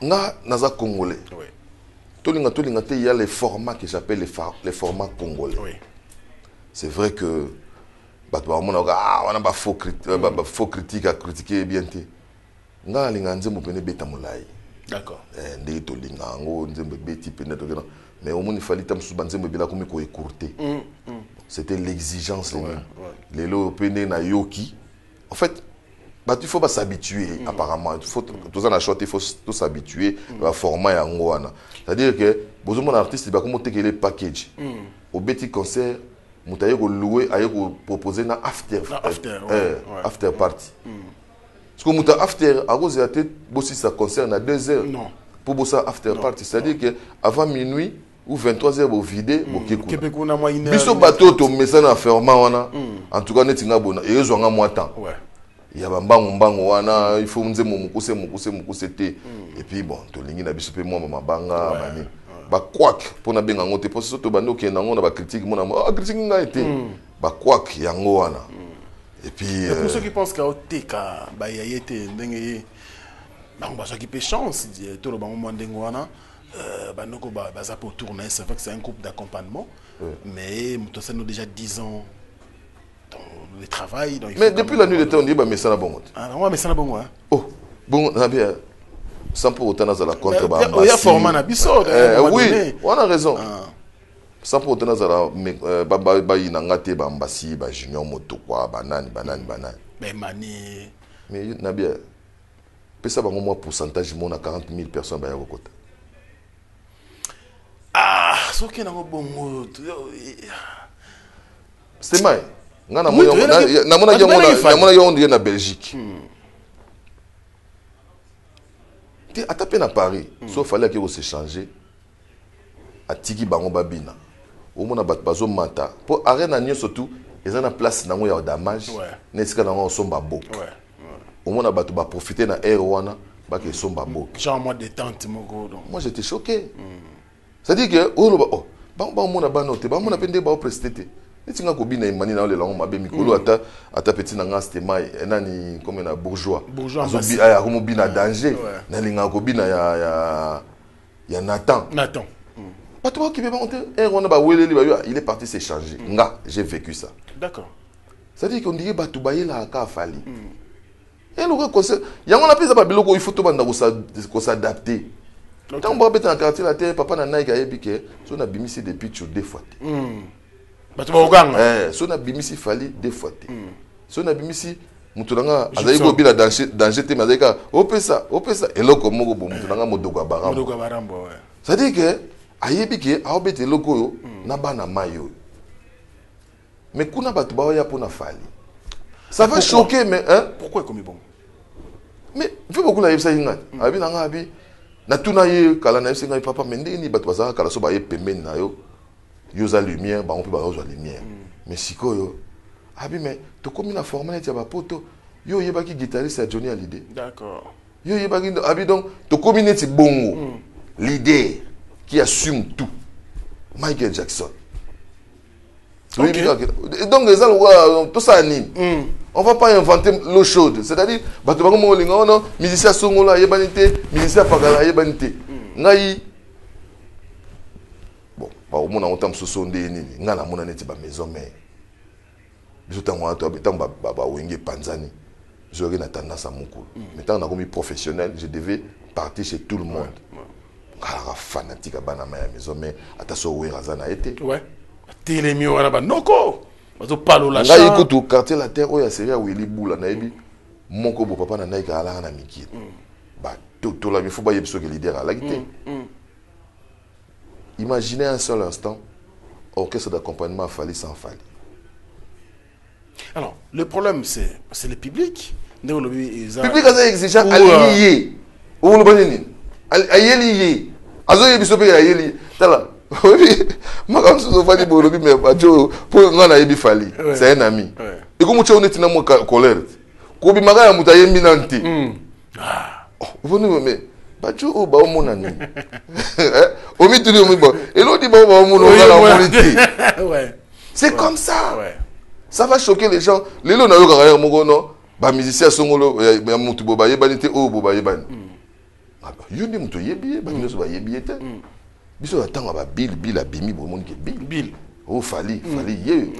naza congolais. Oui. Il y a les formats que j'appelle les formats congolais. Oui. C'est vrai que on a faux critique à critiquer bien té nga linga nzembo pene beta molai d'accord ndé to linga ngo nzembo beti pene to mais au moins il fallait tam sous nzembo bila comme ko écourter c'était l'exigence les lo pene na yoki en fait il faut pas s'habituer apparemment il faut tous en acheter il faut tous s'habituer à format ya ngwana c'est-à-dire que besoin d'un artiste il va comment les package au petit concert Moutaye ko louer aye ko proposer na after party. Parce que mouta after à cause de bossi ça concerne à 2 heures. Non. Pour bosser after party, c'est-à-dire que avant minuit ou 23 heures au vide, beaucoup. Biso bateau to message na fermant wana. En tout cas netinga bona et zo nga moi temps. Ouais. Il y a bango wana il faut nzemo mukuse te et puis bon to lingi na biso pe moi mabanga bani. Ba kwak pona benga ngote parce que to bando ke na ngona ba critique mona critique nga été ba kwak yango wana et puis pour ceux qui pensent que oteka ba yayete ndenge bango ba qui peut chance to lo bango ndengo wana banoko ba za pour tourner c'est vrai que c'est un groupe d'accompagnement mais mutosano déjà 10 ans dans le travail donc mais depuis la nuit de temps on dit ba mesana bongo ah on mesana bongo hein oh bon na bien sans pour autant dans la contre il y a format na biso oui on a raison sans pour autant dans la ba inangate ba mbasi ba junior moto quoi banane mais mani mais na bien pesa bango moi pourcentage mon à 40 000 personnes ba ya kokota soki na bongo c'est mai ngana mo na mona yo na Belgique. À taper à Paris, sauf fallait qu'il se changer. À Tiki Bango Babina. Au moins, bazo mata. Pour arrêter surtout, ils ont une place dans le damage. N'est-ce que dans le somba beau. Au moins, on va profiter de l'air wana, bah que somba beau. Genre moi détente moi j'étais choqué. C'est-à-dire que oh, bon mon abanote, bon mon appende ba prestété. Netinga ko bina imani na le lango mabe mikolo ata petit nanga stema enani comme na bourgeois azobi aya ko bina danger na linga ko bina ya Nathan il est parti s'échanger. J'ai vécu ça. D'accord. C'est-à-dire qu'on dirait que la Fali. Et le conseil, il y a un appel il faut s'adapter. Quand on va dans le quartier, la terre, papa n'a pas été on a bimisi depuis deux fois. On a bimisi Fali deux fois. On a bimisi Moutoulanga, Azaï Bobila danger, Mazeka, Opesa, et l'autre comme Moutoulanga Modoga Barambo. C'est-à-dire que, Ayebike, Aobete Loko, Nabana Mayo. Mais Kuna Batubaya pour na Fali. Ça va choquer, mais hein? Pourquoi comme bon? Mais il faut beaucoup la yebsa ingat. Abi nanga abi. Na tuna ye kala na yebsa papa mende ni batubasa kala so ba ye pemben na yo. Yoza lumière, ba on peut ba yoza lumière. Mais siko yo. Abi mais to komi na formalité ya ba poto. Yo yebaki guitariste à Johnny Hallyday. D'accord. Yo yebaki abi donc to komi neti bongo. L'idée qui assume tout. Michael Jackson. Okay. Donc les gens tout ça anime. On va pas inventer l'eau chaude. C'est-à-dire, musicien songola yebanité, musicien pagala yebanité. Ngai bon, ba au mona otam sosonde nini. Ngana mona neti ba maison mais. Biso tango ato bitam ba wenge panzani. J'aurais na tendance à mon coup. Mais tant on a commis professionnel, je devais partir chez tout le monde. Kala fanatique à banama ya maison mais ataso werazana été. Ouais. Télémi wana ba noko. Bato palo la cha. Ngai ikutu quartier la terre oya seria Willy Bula na yebi moko bo papa na naika ala na miki. Ba to la mi faut ba yebiso que leader ala kité. Imaginez un seul instant orchestre d'accompagnement Fali sans Fali. Alors, le problème c'est le public. Le public est exigeant allié. Ou le banini. Allié. Azo yebiso pe allié. Tala. Oui, ma souvent dit mais pour ngana yebi Fali, c'est un ami. Et comme tu es na mo colère. Ko bi maga ya mutaye minanti. Vous nous mais bajo o ba o monani. O mi tuli o mi bo. Et l'autre dit ba o mono la polité. Ouais. C'est comme ça. Ouais. Ça va choquer les gens. Les lo na yo ka mo no ba musicien songolo ya mutu bo ba yebanité o bo ba yeban. Yo ndi mutu yebi ba nyoso ba yebi ete. Biso attend ba Bill abimi pour monde que Bill. Oh Fali yé.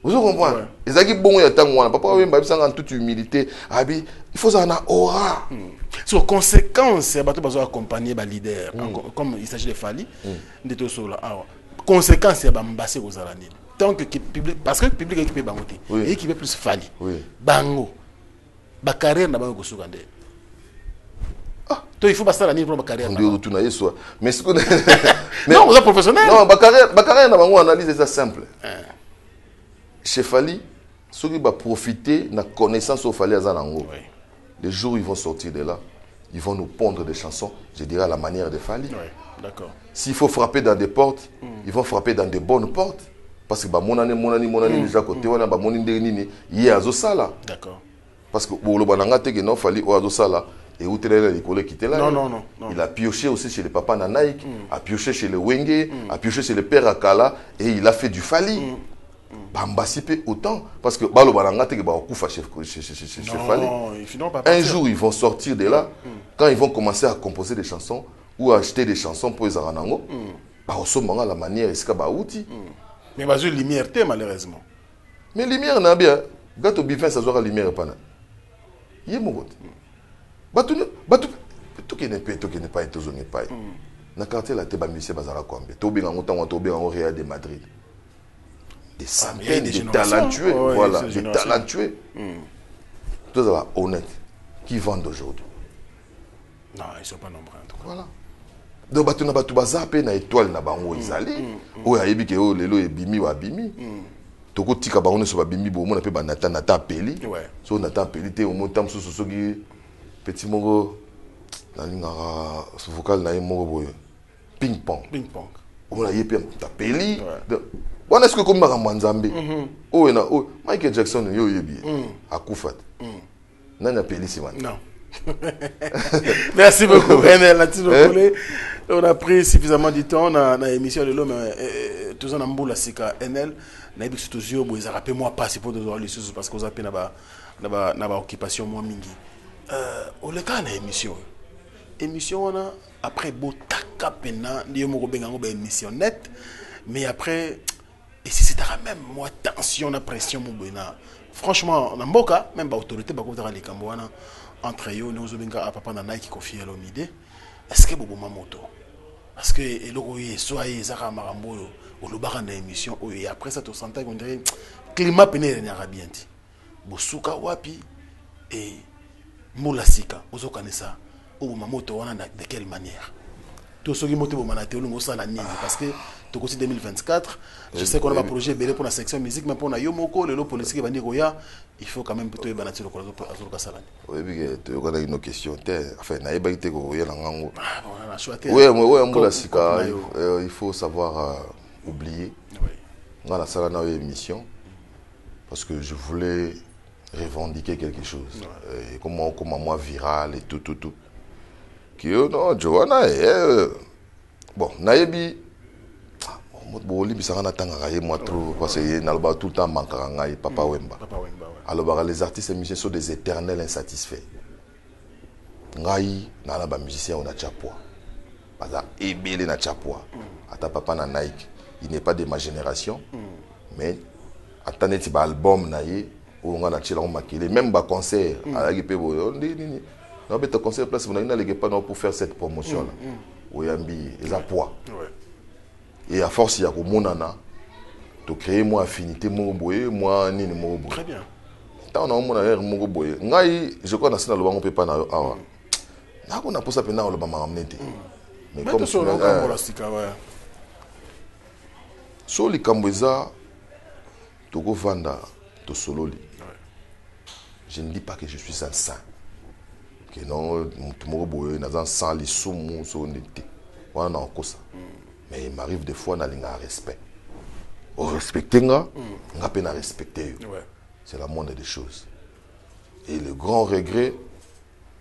Vous comprenez? Les aki bon ya tango wana papa wemba bisanga en toute humilité, abi il faut ça na aura. Sur conséquence, bato bazo accompagner ba leader comme il s'agit de Fali ndeto sola. Conséquence ya ba mbase ko zala nini. Tant que public parce que le public équipé bangote et équipé plus Fali. Bango. Ba carrière na bango ko sukande. Il faut passer la ligne pour ma carrière. Mais ce qu'on non, vous êtes professionnel. Non, ma carrière, on analyse ça simple. Chez Fali, ceux qui vont profiter de la connaissance au Fali Azanango. Les jours où ils vont sortir de là, ils vont nous pondre des chansons, je dirais à la manière de Fali. D'accord. S'il faut frapper dans des portes, ils vont frapper dans des bonnes portes. Parce que mon année déjà côté, on a mon indéni, il y a Azosala. D'accord. Parce que pour le Banangate, il Fali ou Azosala. Et où non. Il a pioché aussi chez les papas Nanaïk, a pioché chez les Wenge, a pioché chez les pères Akala, et il a fait du Fali. Bambasipé autant, parce que Balo Balangate qui va chez Fali. Un jour, ils vont sortir de là, quand ils vont commencer à composer des chansons ou à acheter des chansons pour les Aranango, à la manière, est-ce qu'il y a outil. Mais il y a une lumière, malheureusement. Mais lumière, n'a bien. Gâteau bifin, ça sera la lumière. Il y a mon vote. Tout qui n'est pas tout n'est pas. Na quartier la teba monsieur bazara kwambe. Tobi nga ngota tobi nga Real de Madrid. Des centaines de talentueux, voilà, des talentueux. Tous là honnêtes qui vendent aujourd'hui. Non, ils sont pas nombreux en tout cas. Voilà. Donc batu na batu bazape na étoile na bango izali. O ayebi ke o lelo e bimi wa bimi. Toko tika bango so ba bimi bo mona pe ba nata peli. So nata peli te o montam so sogi petit mogo na lingara vocal na mogo boyo ping pong on a yepé ta peli bon est-ce que comme makambo nzambe o na o Michael Jackson yo yebi akufat nana peli si man non. Merci beaucoup Enel. On a pris suffisamment du temps dans l'émission de l'homme tous en amboula sika Enel na yebi surtout yo bo ezara pe moi pas pour de les choses parce que vous appelez na ba occupation moi mingi. Au cas de l'émission, on a après botaka pena ndiye moko bengango ba émission net mais après et si c'est même moi tension na pression mo bena franchement na mboka même ba autorité ba ko tara likambo wana entre yo nous obenga papa na Nike Koffi Olomide est-ce que bobo mamoto parce que eloko ye soye zaka marambo au lobaka na émission et après ça to sentait qu'on dirait climat peine na bien dit bosuka wapi et molasika ozo kanesa au mamoto wana de quelle manière tout ce qui moto bomana te olungo sala nini parce que to aussi 2024 je sais qu'on a un projet belé pour la section musique mais pour na yo moko le politique bandi koya il faut quand même plutôt banati le kolazo azuka sala oui bi to ko na une question te enfin na yeba ite ko yela ngango on a choisi oui molasika il faut savoir oublier ngala sala na émission parce que je voulais revendiquer quelque chose et comme moi viral et tout qui non Joanna bon nayebi bon li bisanga na tanga kaye moi trop parce que naloba tout le temps manquera ngai papa Wemba alors les artistes et musiciens sont des éternels insatisfaits ngai na ba musicien on a chapwa baza ebele na chapwa ata papa na Nike il n'est pas de ma génération mais ataneti ba album na ye on a chela on makele même ba concert à la pebo nini non mais ton concert place vous n'allez pas pour faire cette promotion là oyambi eza poids et à force il y a comme monana to créer moi affinité mo boye moi nini mo boye très bien tant on a mon arrière mo boye ngai je crois na sina lo bango pe pa na awa na ko na posa pe na lo ba mamnete mais comme sur le camp la sika ouais so li kamboza to go vanda to sololi je ne dis pas que je suis un saint que non tout mo boye na sans li sumu so nete wana ko ça mais il m'arrive des fois d'aller à respect. Au respecter, on peut respecter. C'est la moindre des choses. Et le grand regret,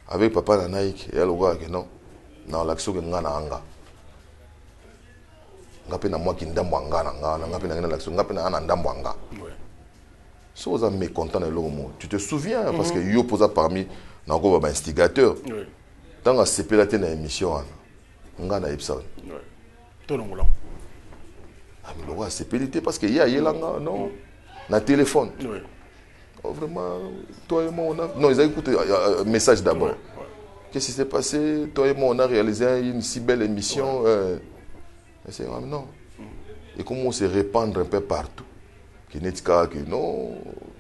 avec papa Nanaïk et Aloga, que non, dans l'action que nous avons, on peut moi qui ndambwanga, on peut l'action, on peut ndambwanga. Si vous êtes mécontent de l'homme, tu te souviens, parce que yo posa parmi un instigateur. Dans la CP la tête émission, on a Epson. Ah mais le roi c'est pédité parce qu'il y a yelanga non na téléphone. Oui. Oh, vraiment toi et moi on a non ils ont écouté un message d'abord. Qu'est-ce qui s'est passé? Toi et moi on a réalisé une si belle émission c'est non. Et comment on se répandre un peu partout. Qui n'est pas que non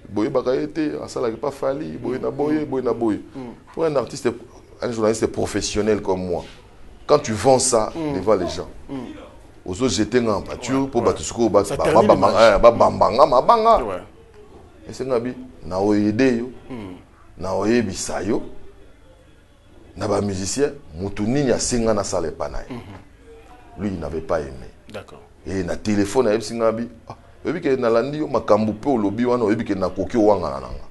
boye bakaete ça là pas fallu boye na boye. Pour un artiste un journaliste professionnel comme moi. Quand tu vends ça devant les gens, aux autres jeter en pâture pour battre ce qu'on bat, et c'est nabi na oyede yo, na oyebisa yo, na ba musicien, mutuni nya singa na sale panay. Lui il n'avait pas aimé. D'accord. Et na téléphone ayeb singabi, oyebi ke na landi yo makambu pe olobi wana oyebi ke na koki wanga na nanga.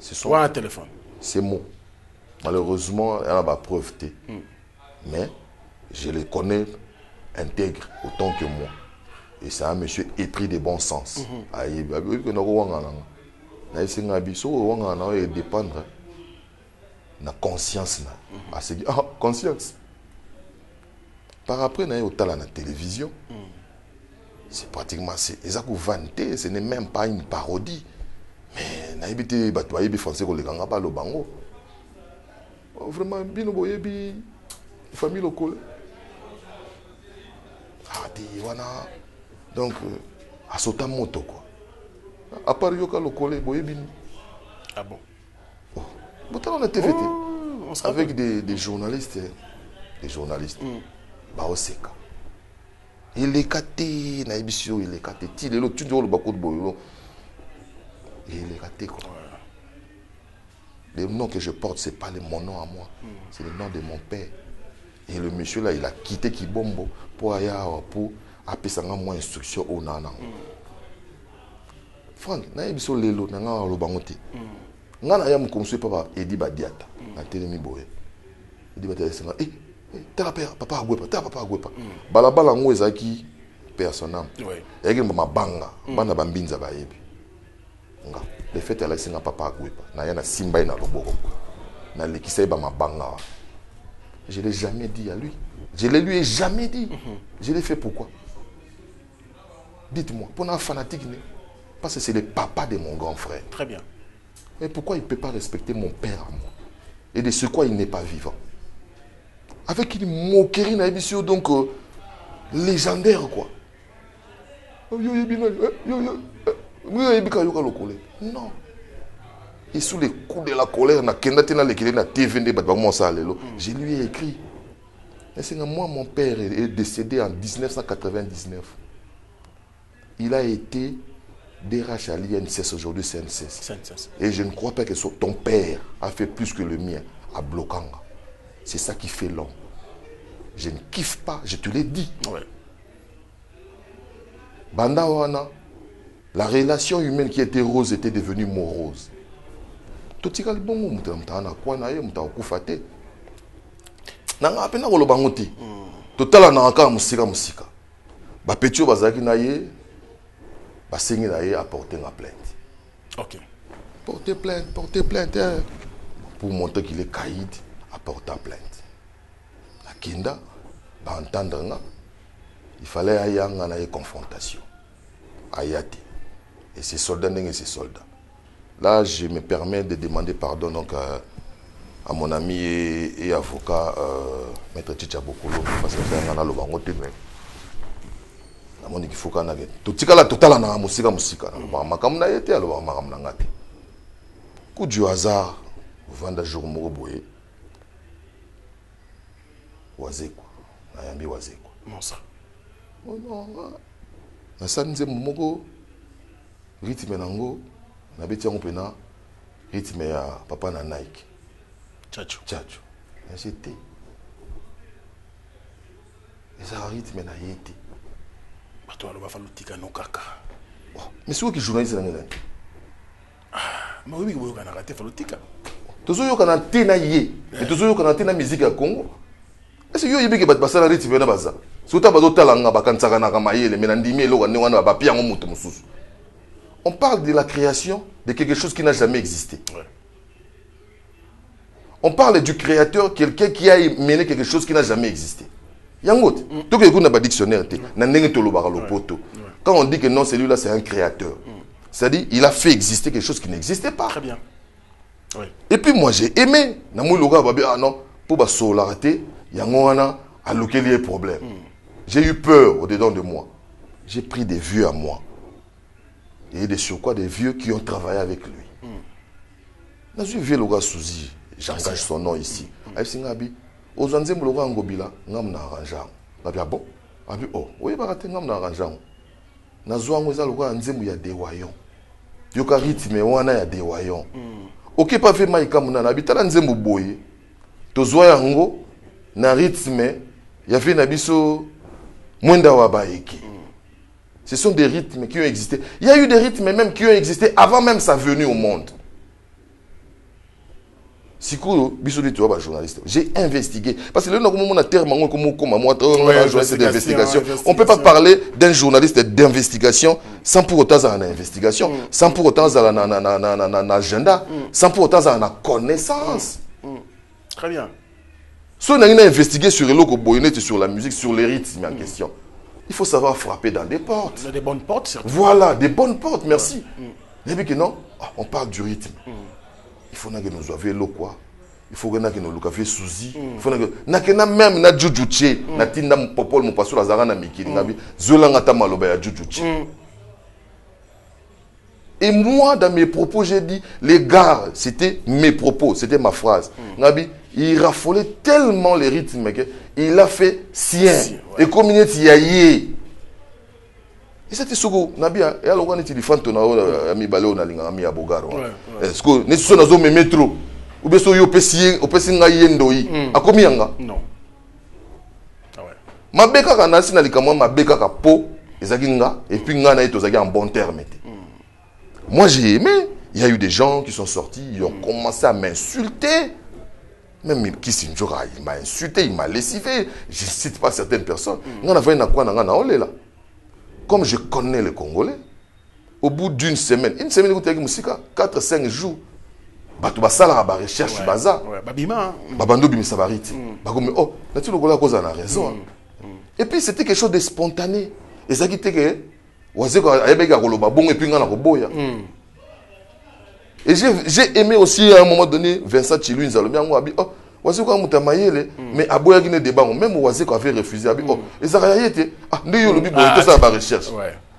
C'est son téléphone. C'est mot. Malheureusement, il y a pas preuve. Mais je le connais intègre autant que moi. Et c'est un monsieur épris de bon sens. Dépendre de la conscience. Conscience. Par après, on a eu la télévision. C'est pratiquement ça que vous vantez. Ce n'est même pas une parodie. Mais on a eu des Français qui ont pas le bango. Vraiment, bien boyebi. Famille locale. Donc, à sauter moto quoi. À part yoka locale, boyebini. Ah bon? Oh, on a été fêté avec des journalistes, Bah oseka. Il est caté, na émission il est caté. Il est l'autre tu dois le bako de boyolo. Il est caté quoi. Le nom que je porte, c'est pas mon nom à moi, c'est le nom de mon père. Et le monsieur là, il a quitté Kibombo pour aller pour appeler ça moi instruction au nana. Franck, na ebiso lelo na nga lo bangote. Nga na ya mkonsu papa Edi Badiata na telemi boye. Edi Badiata senga tala papa agwepa. Balabala ngo ezaki personnel. Ouais. Ege mabanga, bana bambinza bayebi. Nga le fait elle singa papa agwepa na ya na simba na loboko. Na lekisa ba mabanga. Je ne l'ai jamais dit à lui. Je ne lui ai jamais dit. Je l'ai fait pourquoi? Dites-moi, pour un fanatique, parce que c'est le papa de mon grand frère. Très bien. Mais pourquoi il ne peut pas respecter mon père à moi? Et de ce quoi il n'est pas vivant? Avec une moquerie, donc légendaire, quoi. Non. Et sous les coups de la colère, je lui ai écrit. Moi, mon père est décédé en 1999. Il a été DRH à l'INSS, aujourd'hui CNSS. Et je ne crois pas que ton père a fait plus que le mien à Blokanga. C'est ça qui fait l'homme. Je ne kiffe pas, je te l'ai dit. Ouais. Banda wana, la relation humaine qui était rose était devenue morose. Totika libongo mutana kwa na ye mutakufate. Nanga apena koloba ngoti. Totala na aka musika. Ba petio bazaki na ye basengi na ye apporter ma plainte. OK. Porter plainte hein. Pour montrer qu'il est caïd, apporter plainte. La kinda ba entendre nga. Il fallait aller en confrontation. Ayati. Et ces soldats et ces soldats. Là, je me permets de demander pardon donc, à mon ami et avocat, Maître Chicha Bokolo, parce que c'est un lobangote, mais il faut qu'on ait tout la total na musika. Makamna yete alo makamna ngati. Coup du hasard, vanda jour moko boye. Wazeko. Ayambi wazeko. Non ça. Oh non. Na sanze moko rythme nango na beti yango pena rythme ya papa na Nike. Tchacho. J'étais. Et ça rythme na yete. Bato alo ba falutika no kaka. Mais c'est qui journaliste na ngana. Mais oui, boyo kana raté falutika. Tozo yo kana tena ye. Et tozo yo kana tena musique ya Congo. Est-ce que yo yebeke bat basala rythme na baza. Sota bazo talanga bakansaka na kamayele mais ndimi elo wana wana ba piango mutu mususu. On parle de la création de quelque chose qui n'a jamais existé. Ouais. On parle du créateur, quelqu'un qui a mené quelque chose qui n'a jamais existé. Yangot, tout que vous n'avez pas dictionnaire, quand on dit que non, celui-là c'est un créateur, c'est-à-dire il a fait exister quelque chose qui n'existait pas. Très bien. Oui. Et puis moi j'ai aimé, ah non, pour solarité, Yangoana a lequel il y a problème. J'ai eu peur au-dedans de moi. J'ai pris des vieux à moi. Et des surcroît des vieux qui ont travaillé avec lui. Dans une vieux loga Souzi, j'engage son nom ici. Aïsingabi, aux anzem loga ngobila, ngam na arrangeant. Abi bon, abi oh, oui barate ngam na arrangeant. Na zwango za loga anzem ya dewayon. Yoka rythme wana ya dewayon. OK pas fait maika muna na bitala nzembo boye. To zwa yango na rythme ya fait na biso mwenda wa baeki. Ce sont des rythmes qui ont existé. Il y a eu des rythmes même qui ont existé avant même sa venue au monde. J'ai investigué. Parce que le terme, on ne peut pas parler d'un journaliste d'investigation sans pour autant avoir une investigation, sans pour autant avoir un agenda, sans pour autant avoir une connaissance. Très bien. Si on a investigué sur sur la musique, sur les rythmes en question, il faut savoir frapper dans des portes. Des bonnes portes, surtout. Voilà, des bonnes portes, merci. Et puis que non, on parle du rythme. Il faut que nous avions l'eau quoi. Il faut que nous avions souzi. Il faut que nous même na jujuche, na tinda popol mo paso la zara na mikiri ngabi, zolanga ta maloba ya jujuche. Et moi dans mes propos j'ai dit les gars, c'était mes propos, c'était ma phrase. Ngabi, il raffolait tellement les rythmes qu'il a fait sien. Et comme il y a et c'était ce que Nabia, et alors on est dit fanto na mi balé na linga mi abogaro. Est-ce que ne sont dans mes métro ou bien so yo pesi nga yendo yi akomi yanga? Non. Ah ouais. Mabeka kana sina likamwa mabeka ka po ezaki nga et puis nga na eto zaki en bon terme. Moi j'ai aimé, il y a eu des gens qui sont sortis, ils ont commencé à m'insulter. Même Kissinjora, il m'a insulté, il m'a lessivé. Je ne cite pas certaines personnes. Comme je connais les Congolais, au bout d'une semaine, 4-5 jours, bato basala ba recherche baza babima babando bimisa bariti bakomi oh na tu lokola cause na raison et puis c'était quelque chose de spontané ezaki te que wazeko ayebeka koloba bongo et puis ngana koboya et j'ai aimé aussi à un moment donné Vincent Chilu Nzalomi yango abi oh wazeko amuta mayele mais aboya ki ne débat même wazeko avait refusé abi oh ezaka yete ah ndi yo lobi boy to ça ba recherche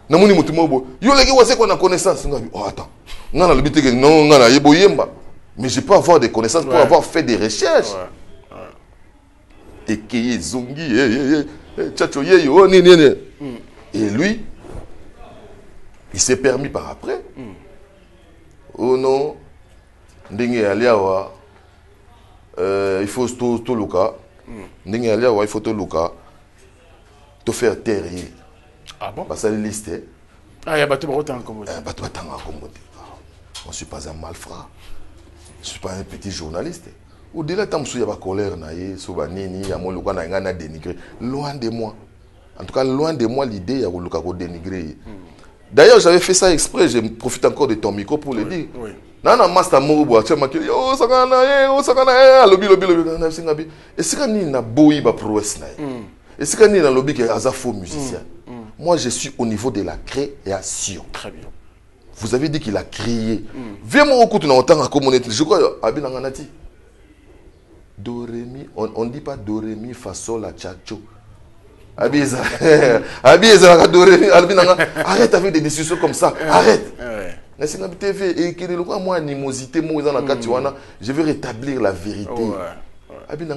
na moni mutu mobo yo leki wazeko na connaissance ngabi oh attends ngana lobi te que non ngana yebo yemba mais je peux avoir des connaissances pour avoir fait des recherches et qui zongi tchacho yeyo ni et lui il s'est permis par après oh non ndenge aliawa il faut tout luka ndenge aliawa il faut tout luka te faire taire ah bon parce que liste ah ya bato ba tanga kombo bato batanga kombo on suis pas un malfrat je suis pas un petit journaliste au-delà de ça il y a pas colère naïe soba nini ya mon luka na ngana dénigrer loin de moi en tout cas loin de moi l'idée ya luka ko dénigrer. D'ailleurs, j'avais fait ça exprès, je profite encore de ton micro pour le dire. Oui. Nana master Mourouboua, tu as marqué, yo, sakana, lobby. Et c'est quand il a boui ba prouesse. Et c'est quand il a lobby qui est un faux musicien. Moi, je suis au niveau de la création. Très bien. Vous avez dit qu'il a créé. Viens-moi au coup, tu n'as autant à communauté. Je crois, Abin Anganati. Do, ré, mi, on ne dit pas do, ré, mi, fa, sol, la, cha, cho. Arrête avec des discussions comme ça. Arrête. Je vais rétablir la vérité.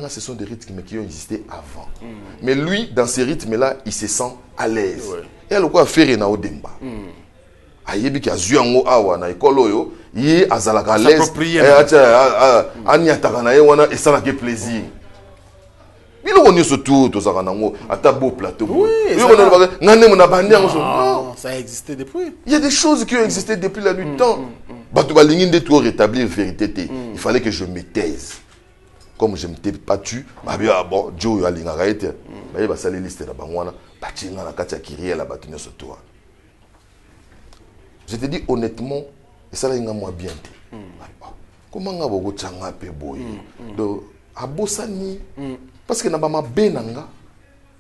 Ce sont des rythmes qui ont existé avant. Mais lui, dans ces rythmes-là, il se sent à l'aise. Et alors quoi faire na odemba. Ayebi ki azuango awa na ekolo yo, yi azalaka à l'aise. Aniataka na ye wana et ça n'a que plaisir. Il y surtout à beau plateau. Oui, non, ça a existé depuis. Il y a des choses qui ont existé depuis la nuit de temps. Rétablir vérité. Il fallait que je me taise. Comme je ne m'étais pas tué, Joe a l'ingarité. Il va salir liste de Bangwana. Je te dis honnêtement, et ça là, il y a moi bien. Comment on va vous tchanga pe boy? Donc, à Bossani. Parce que dans ma benanga,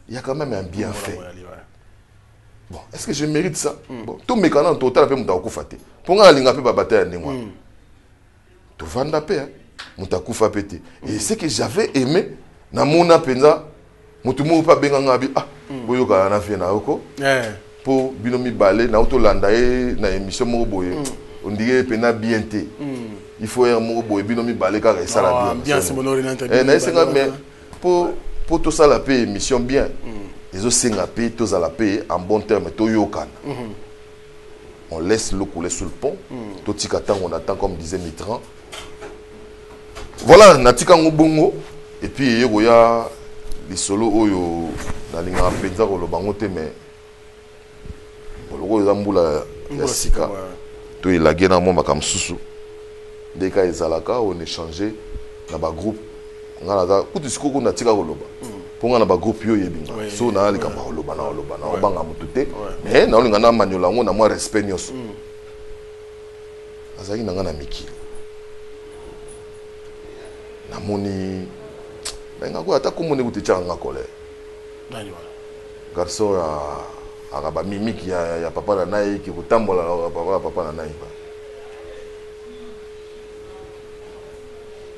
il y a quand même un bienfait. Bon, est-ce que je mérite ça? Bon, tout mes canaux total après m'ta kufate. Pour nga linga pe ba bataille ndengwa. To vanda pe m'ta kufapete. Et ce que j'avais aimé na mona penza, mutu mo pa benganga bi ah, boyoka na fe na oko. Pour binomi balé na auto landae na émission mo boye. On dirait pena bienté. Il faut un mo boye binomi balé car ça la bien c'est mon orienté. Mais pour tout ça la paix mission bien les autres la paix tous à la paix en bon terme to yokan on laisse l'eau couler sous le pont tout tikatan on attend comme disait Mitran voilà natika ngobongo et puis yoya les solo oyo na linga penza ko lo bango te mais lo zambula ya sika to ilagé na mo makam susu dès ka ezalaka on échanger na ba groupe ngala kuti sikoko na tika koloba ponga na ba groupe yo yebinga so na ali kamba koloba na banga mutute mais na olinga na manyola ngo na moi respect nyoso azaki nanga na mikili na moni benga ko ata ko moni kuti changa kole nani wala garçon ya ba mimiki ya papa na nayi ki kutambola papa na nayi ba.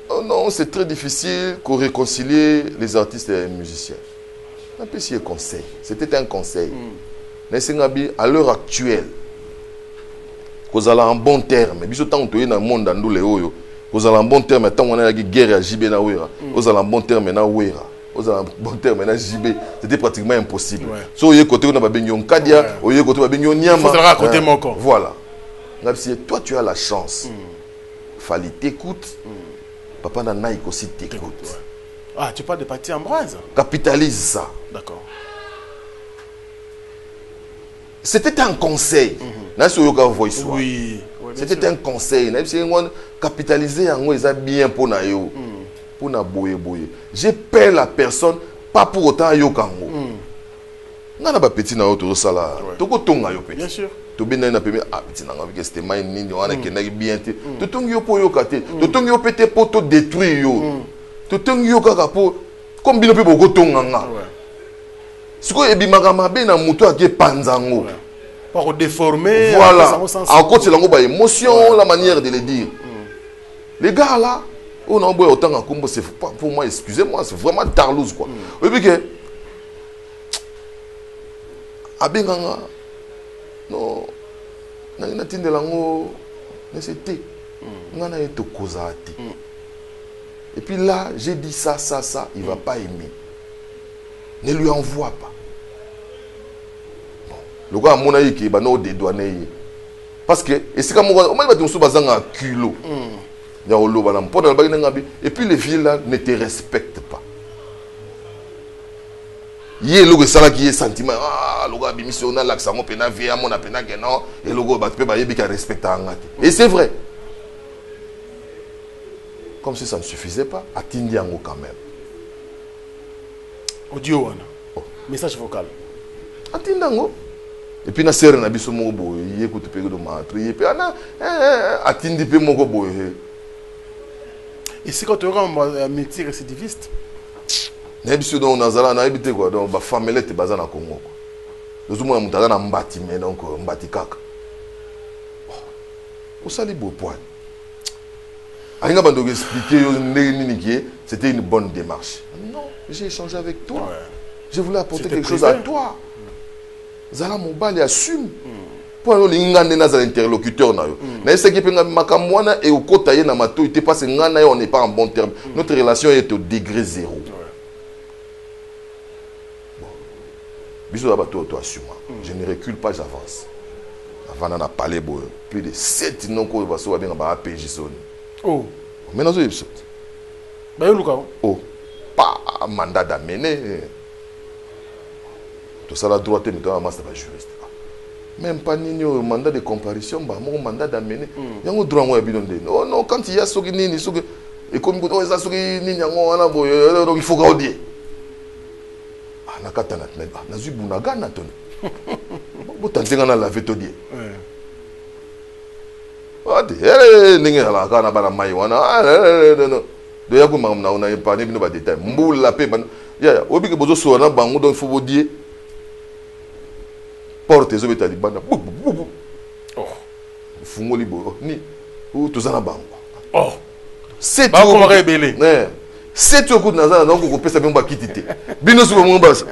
Oh non, c'est très difficile de réconcilier les artistes et les musiciens. Un petit conseil. C'était un conseil. À l'heure actuelle, vous allez en bon terme. Mais tant que vous êtes dans le monde, vous allez en bon terme. Tant qu'on a la guerre à JB, vous allez en bon terme na Wera. Vous allez en bon terme na JB. C'était pratiquement impossible. So, vous côté on a Benyon Kadia, vous côté on a Benyon Niama. Vous allez côté Moko. Voilà. Toi, tu as la chance. Fallait t'écouter. Papa Nanaïk aussi t'écoute. Ah, tu parles de Paty Ambroise? Capitalise ça. D'accord. C'était un conseil. Oui. C'était un conseil. Capitaliser en moi, bien pour na yo. Pour na boye. J'ai peur la personne, pas pour autant yo kango. Nana ba petit na yo to sala. Toko tonga yo petit. Bien sûr. to bena na peme ah petit nanga avec c'était mai nini wana kendaki bien te to tongi yo po yo kate to tongi yo pété po to détruire yo to tongi yo kaka po comme bino pe boko tonganga siko ebimaka mabe na muto ake panzango pour déformer voilà en côté lango ba émotion la manière de le dire les gars là on a beau autant en combo c'est pour moi excusez-moi c'est vraiment tarlouse quoi et puis que abenganga non na tindela ngo mais c'était ngana eto kozati et puis là j'ai dit ça il va pas aimer ne lui envoie pas bon le gars mona yiki ba no dédouaner parce que et c'est comme on m'a dit bazanga kilo ya oloba na mpona ba nga bi et puis les filles là ne te respectent pas yé logo sala qui est sentiment ah logo bimission na l'accent mo pena vie à mon pena que non et logo ba pe ba yebi ka respecter ngate et c'est vrai comme si ça ne suffisait pas atindi yango quand même audio wana message vocal atindi yango et puis na sere na biso mo boy écoute pe do matre et puis ana atindi pe moko boy et c'est quand tu auras un métier récidiviste n'habitude on a zala na habité quoi donc ba famelette baza na Congo quoi nous sommes mutaza na mbati mais donc mbati kaka au sali beau point ainga bando expliquer yo nini qui c'était une bonne démarche non j'ai échangé avec toi je voulais apporter quelque chose à toi zala mobali assume pour le ngande na za interlocuteur na yo na ese ki penga makamwana et okota ye na mato ite pas ngana yo on n'est pas en bon terme notre relation est au degré zéro bisous là bato to assume je ne recule pas j'avance avant on a parlé plus de 7 non ko ba so bien ba APJ son oh maintenant zo yebso ba yo luka oh pas mandat d'amener tout ça la droite mais toi master juriste même pas ni mandat de comparution bah mon mandat d'amener yango droit moi bidonde oh non quand il y a soki nini soki et comme ko ça soki nini yango wana boyo donc il faut ka odier ah nakata na mais na zu bunaga na ton bo tantenga na laver todier ade ningi ala kana bana mai wana non de ya ko mam na ona pas ni bino ba détail mbula pe ban ya obi ke bozo so na bango donc il faut odier porte zo beta libanda oh fungoli bo ni ou to zana bango oh c'est ba ko rebelle c'est tout coup na zana donc ko pesa bemba kitité bino so mo mbasa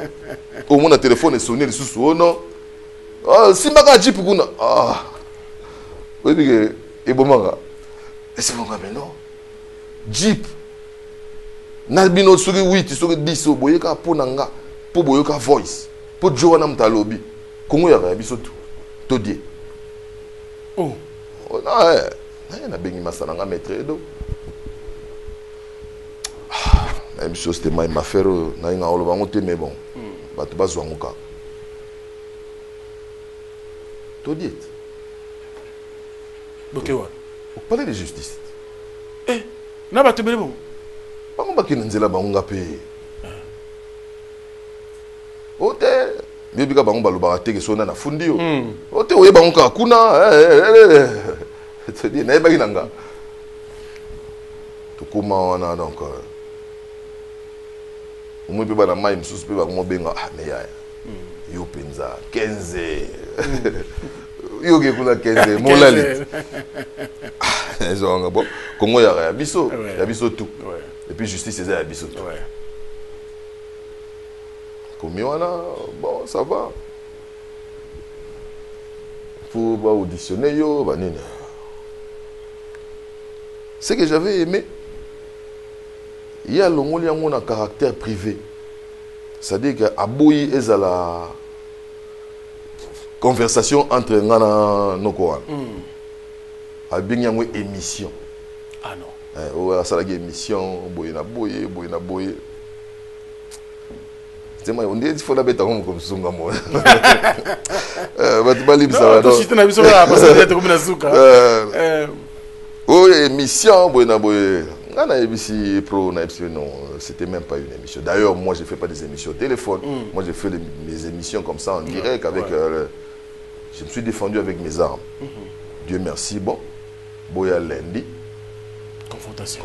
au mon téléphone sonner sous oh non ah si maka jeep kuna ah oui que et bon manga c'est bon mais non jeep na bino so 8 so 10 boyeka ponanga po boyeka voice po joana mtalobi Congo ya biso to die oh na bengi masana nga maître do même chose c'était ma affaire na nga olo bango te mais bon bato bazwa ngoka to die donc wa au palais de justice na bato bele bon bango bakina nzela bango ngape ote bibika bango balobaka te ke sona na fundi yo ote oyeba ngo ka kuna c'est dire na yebaki na nga tokoma wana donc omoi mpe bana mai mosusu mpe bango benga me yaya yo mpenza 15 yo ke kuna 15 molali ezonga bon kongo ya biso tout et puis justice eza ya biso tout bon, ça va. Faut auditionner yo, banine. Ce que j'avais aimé, il y a un caractère privé. C'est-à-dire qu'Aboui est à la conversation entre Ngana Nokoan. Il y a une émission. Ah non. Il y a une émission, boyena boye. On dit qu'il faut la bête comme Sunga moi. Émission, non, c'était même pas une émission. D'ailleurs, moi, je ne fais pas des émissions au téléphone. Moi, je fais mes émissions comme ça en direct avec Je me suis défendu avec mes armes. Dieu merci, bon. Boya lundi. Confrontation.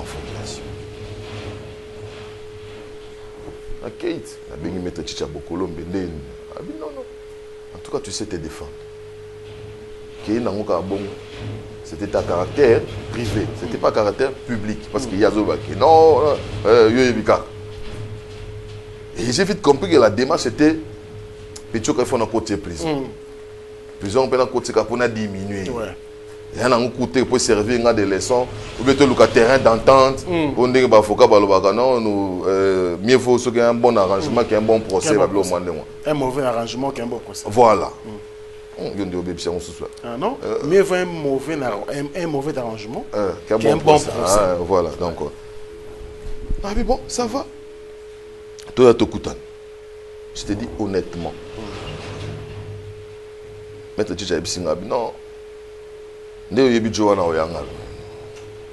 À Kate, la bengi maître Chicha Bokolo Mbende. Ah non, non. En tout cas, tu sais te défendre. C'était ta caractère privé. C'était pas caractère public. Parce qu'il y a Zobaki. Non, et j'ai vite compris que la démarche était Pétio qu'il faut dans côté prison. Prison, on peut dans côté pour diminuer. Il y a un côté pour servir des leçons. Ou bien le terrain d'entente. On dit que mieux vaut qu'il y ait un bon arrangement qu'un bon procès. Un mauvais arrangement qu'un bon procès. Voilà. Ah non, mieux vaut un mauvais arrangement qu'un bon procès. Voilà, donc. Ah mais bon, ça va. Toi, je te dis honnêtement. Maître Chicha Bisingabi, non.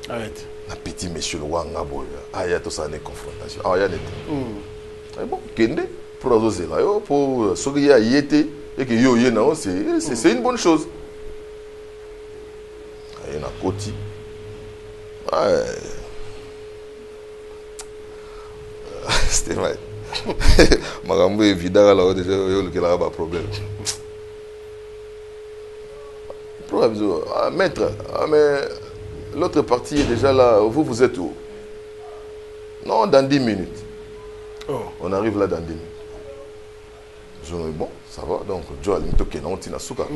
Arrête. Un petit monsieur le Wanga Boya. Ah, il y a tout ça, une confrontation. Ah, il y a des trucs. Bon, Kende, pour la zone là, pour ce qu'il y a été, et que yo yé non, c'est une bonne chose. Il y a un côté. C'était vrai. Marambo est évident là, déjà, il y a un problème. Maître, mais l'autre partie est déjà là. Vous êtes où? Non, dans 10 minutes. Oh. On arrive là dans 10 minutes. Je dis, bon, ça va. Donc, Joe, il me dit, non, tu n'as pas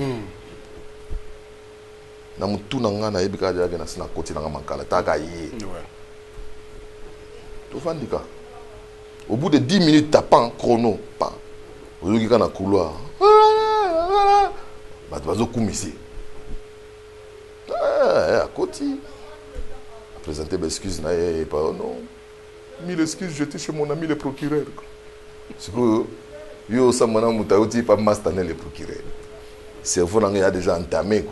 au bout de 10 minutes, tu n'as pas un chrono. Au bout de couloir. À côté. Présenter mes excuses, non. 1000 excuses, j'étais chez mon ami le procureur. C'est que yo ça m'a dit pas mastaner le procureur. C'est vous n'avez a déjà entamé.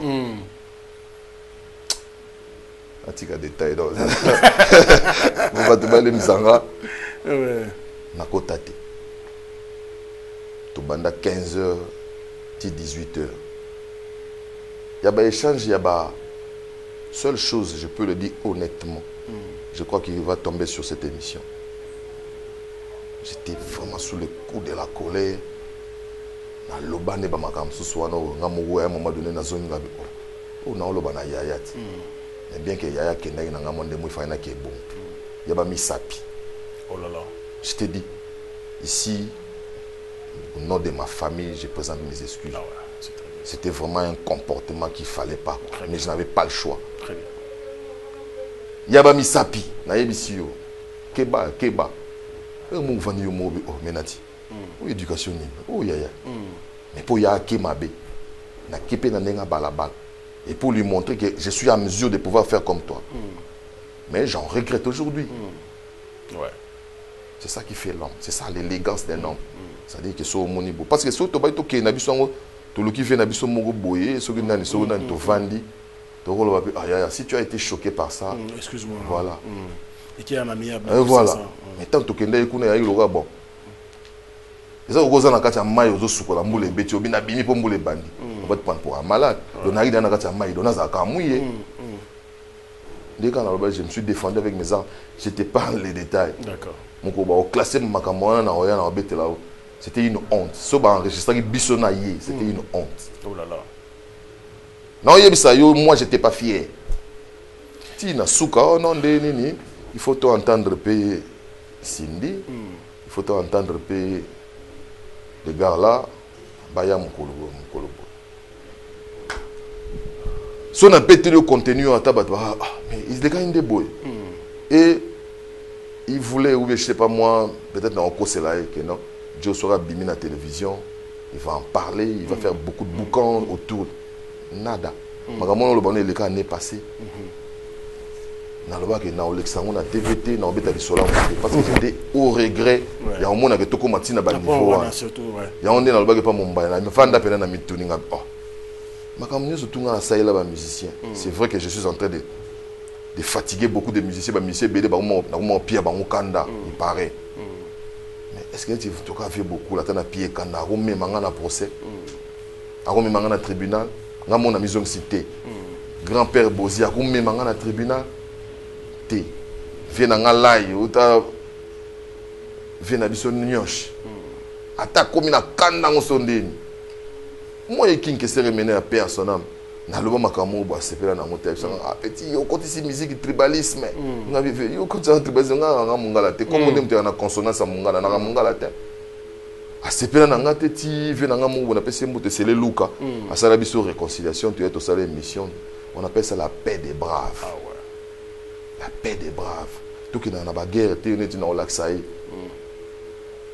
Atika détail donc. Vous va te baler misanga. Ouais. Na kotate. To banda 15h 18h. Il y a des échanges, il y a des... Seule chose, je peux le dire honnêtement, je crois qu'il va tomber sur cette émission. J'étais vraiment sous le coup de la colère. À un moment donné, mais bien que Yaya Kenda il y a un monde qui est bon. Il y a mis sapi. Oh là là. Je te dis, ici, au nom de ma famille, je présente mes excuses. Ah ouais, c'était vraiment un comportement qu'il ne fallait pas. Mais je n'avais pas le choix. Très bien. Yaba misapi, na yebisio, keba, keba. Oh menati. Oh éducation ni. Oh yaya. Mais pour ya kemabe, na kepe na nenga balabal. Et pour lui montrer que je suis à mesure de pouvoir faire comme toi. Mais j'en regrette aujourd'hui. Ouais. C'est ça qui fait l'homme. C'est ça l'élégance d'un homme. C'est-à-dire que c'est au monibo. Parce que si tu as dit que tout le qui fait nabiso mogo boye, ce que nani so nani to vandi, si tu as été choqué par ça, excuse-moi. Voilà. Et qui a un ami à voilà. Mais tant que tu as dit que bon. Et ça, vous avez dit que maille aux sous la moule bêti, vous avez dit pour moule bandi. On va te prendre pour un malade. Donc on a dit que maille, donc on a camouillé. Dès que je me suis défendu avec mes armes, je te parle les détails. D'accord. Mon au classé ma camarade na oya na bête là. C'était une honte. Ce qui enregistré Bissonaye, c'était une honte. Oh là là. Non, moi j'étais pas fier. Tina Souka, oh non, il faut t'entendre payer Cindy, il faut t'entendre payer les gars là, Baya Mokolobo. Si on a pété le contenu à tabac, mais il est quand même des boys. Et il voulait, ou je ne sais pas moi, peut-être dans le là, que non. Joe sera bimé à la télévision, il va en parler, il va faire beaucoup de boucans autour. Nada. Magamon le bonnet le cas n'est passé. Na loba que na Olexango na TVT na obeta bisola parce que j'étais au regret. Il y a un monde avec toko matina ba niveau. Il y a un na loba que pas mon bail. Mais fanda pena na mituninga. Oh. Magamon surtout na saïla ba musicien. C'est vrai que je suis en train de fatiguer beaucoup de musiciens, ba musiciens BD ba mo pia ba kanda, il paraît. Est-ce que tu as fait beaucoup là, tu as pied quand on même en procès? akomemanga na tribunal nga mona maison cité grand-père Bozi akomemanga na tribunal te vient nga lai uta vient na biso nyosh ata komi na kanda ngosondeni moi kinke sérémonie à personnel na loba makambo ba sepela na moto a petit yo kotisi musique tribalisme nga vive yo kotisa tribalisme nga mungala te comme on na consonance mungala na mungala te a sepela na nga te ti ve na nga mo na pese mbote c'est le luka a sala biso réconciliation tu es au salé mission on appelle ça la paix des braves. Ah ouais. La paix des braves tout qui na ba guerre te neti na olaxai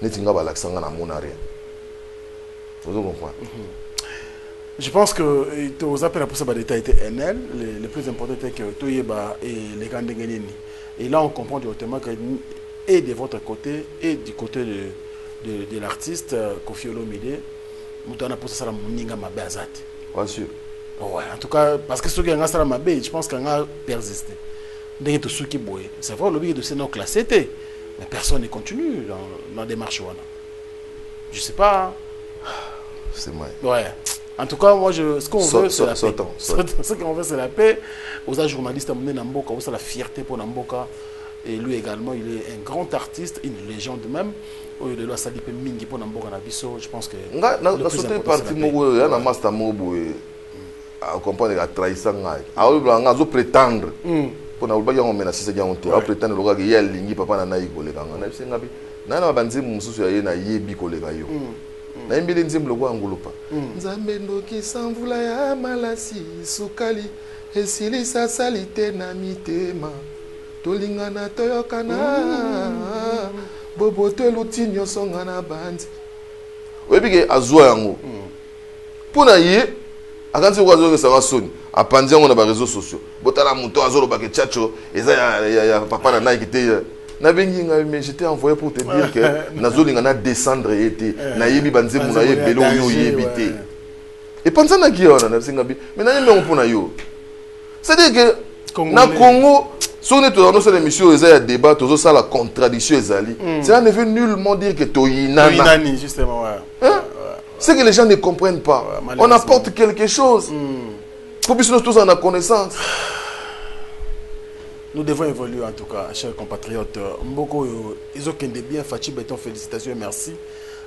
neti nga ba laxanga na mona rien vous comprenez. Je pense que aux appels pour ça l'état était NL, le plus important était que tout et les grands et là on comprend directement que et de votre côté et du côté de l'artiste Koffi Olomide, Moutana pour ça la moninga ma bazat. Bien sûr. Ouais, en tout cas parce que ce qui a ça ma je pense qu'on a persisté. Dès que tout qui boit, c'est vrai le but de ces non classés mais personne ne continue dans la démarche là. Je sais pas. C'est moi. Ouais. En tout cas, moi, ce qu'on veut, c'est la paix. Ce qu'on veut, c'est la paix. Aux journalistes, on a la fierté pour Namboka. Et lui également, il est un grand artiste, une légende même. Je pense que. La société partie, il y a un master mobo. On comprend la trahison. On a prétendre. Pour nous, on a prétendre. On prétendre qu'il y a une ligne, papa n'a pas eu de collègue. On a bandé mususu ya na yebi kolega yo na imbele nzembo lokwa ngulupa nzambe ndoki samvula ya malasi sukali esilisa salite na mitema tolingana toyokana bobote lutinyo songa na bandi webike azwa yango pona ye akanzi kwa zo sa soni apandi yango na ba réseaux sociaux botala muto azolo ba ke chacho eza ya papa na Nike te. Mais j'étais envoyé pour te dire que Nazolinga na descendre été na yebi banze muna ye belo yo yebité et pensant na ki ona na singabi mais na yembe mpona yo c'est-à-dire que na Congo si on est dans notre émission il y a débat toujours ça la contradiction ezali ça ne veut nullement dire que toyinani justement ouais. C'est que les gens ne comprennent pas on apporte quelque chose pour que nous tous en a connaissance. Nous devons évoluer en tout cas, chers compatriotes. Mboko, ils ont bien, Fachi Beton, félicitations et merci.